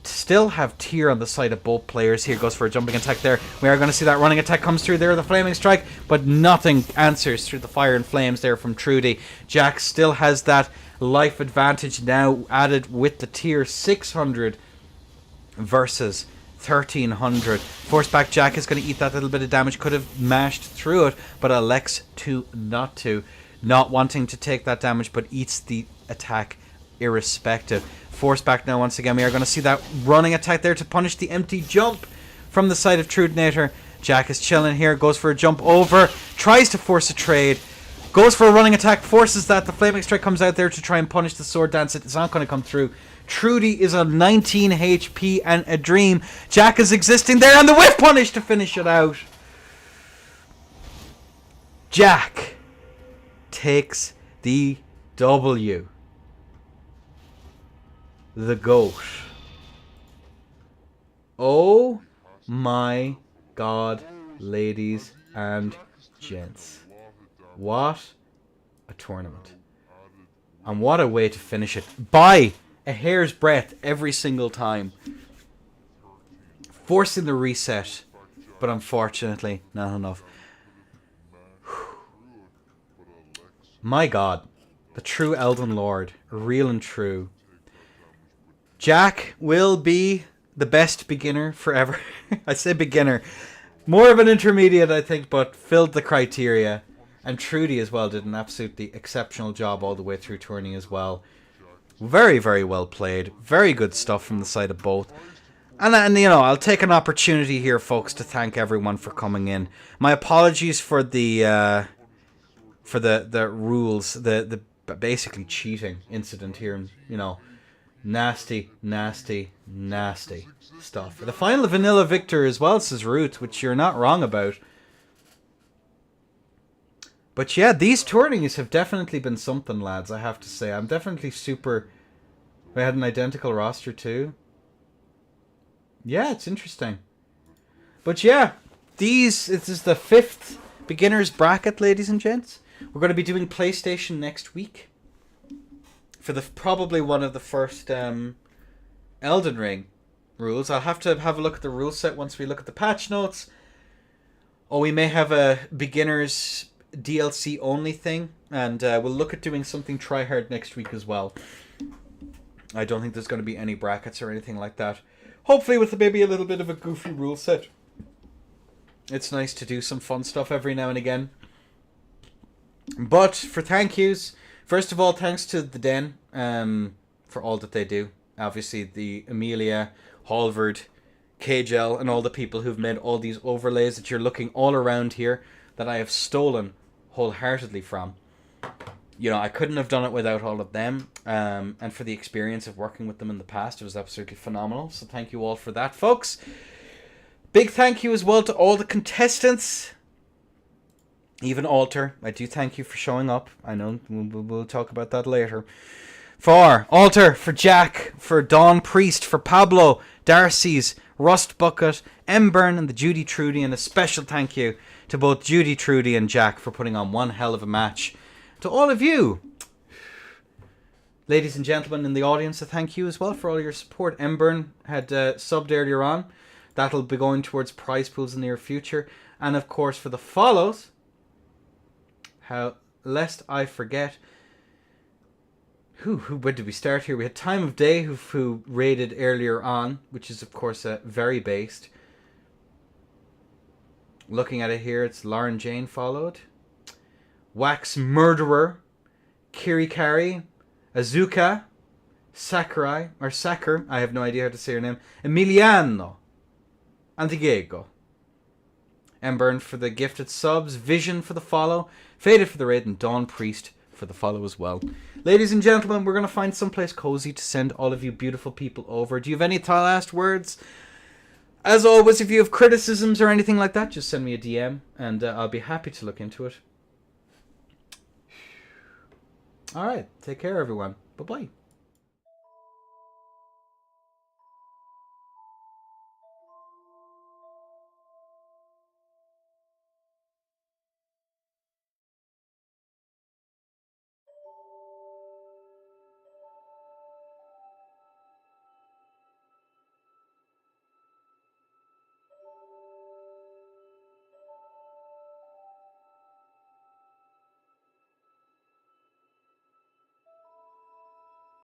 still have tier on the side of both players here. Goes for a jumping attack there. We are going to see that running attack comes through there, the flaming strike, but nothing answers through the fire and flames there from Trudy. Jack still has that life advantage now added with the tier 600 versus 1300. Force back Jack is going to eat that little bit of damage. Could have mashed through it, but elects to. Not wanting to take that damage, but eats the attack irrespective. Force back now once again. We are going to see that running attack there to punish the empty jump from the side of Trudinator. Jack is chilling here. Goes for a jump over. Tries to force a trade. Goes for a running attack. Forces that. The flaming strike comes out there to try and punish the sword dance. It's not going to come through. Trudy is on 19 HP and a dream. Jack is existing there, and the whiff punish to finish it out. Jack takes the W. The GOAT. Oh my god, ladies and gents. What a tournament. And what a way to finish it. By a hair's breadth every single time. Forcing the reset, but unfortunately not enough. My god. The true Elden Lord. Real and true. Jack will be the best beginner forever. I say beginner. More of an intermediate, I think, but filled the criteria. And Trudy as well did an absolutely exceptional job all the way through tourney as well. Very, very well played. Very good stuff from the side of both. And you know, I'll take an opportunity here, folks, to thank everyone for coming in. My apologies for the rules, the basically cheating incident here, and you know, nasty stuff. The final vanilla victor as well, says Ruth, which you're not wrong about. But yeah, these tourneys have definitely been something, lads, I have to say. I'm definitely super... We had an identical roster too. Yeah, it's interesting. But yeah, this is the 5th beginners bracket, ladies and gents. We're going to be doing PlayStation next week. For the probably one of the first Elden Ring rules. I'll have to have a look at the rule set once we look at the patch notes. Or we may have a beginners DLC only thing, and we'll look at doing something tryhard next week as well. I don't think there's going to be any brackets or anything like that. Hopefully with maybe a little bit of a goofy rule set. It's nice to do some fun stuff every now and again. But for thank yous, first of all, thanks to the Den for all that they do. Obviously the Amelia, Halvard, KGel, and all the people who've made all these overlays that you're looking all around here that I have stolen wholeheartedly from. You know, I couldn't have done it without all of them. And for the experience of working with them in the past, it was absolutely phenomenal. So thank you all for that, folks. Big thank you as well to all the contestants. Even Alter, I do thank you for showing up. I know we'll talk about that later. For Alter, for Jack, for Dawn Priest, for Pablo, Darcy's, Rust Bucket, Embern, and the Judy Trudy, and a special thank you to both Judy, Trudy, and Jack for putting on one hell of a match. To all of you, ladies and gentlemen in the audience, a thank you as well for all your support. Embern had subbed earlier on. That'll be going towards prize pools in the near future. And of course for the follows, lest I forget, where did we start here? We had Time of Day who raided earlier on, which is of course very based. Looking at it here, it's Lauren Jane followed. Wax Murderer, Kirikari, Azuka, Sakurai, or Sakur, I have no idea how to say her name, Emiliano, and Diego. Embern for the gifted subs, Vision for the follow, Faded for the raid, and Dawn Priest for the follow as well. Ladies and gentlemen, we're going to find someplace cozy to send all of you beautiful people over. Do you have any last words? As always, if you have criticisms or anything like that, just send me a DM, and I'll be happy to look into it. Alright, take care everyone. Bye-bye.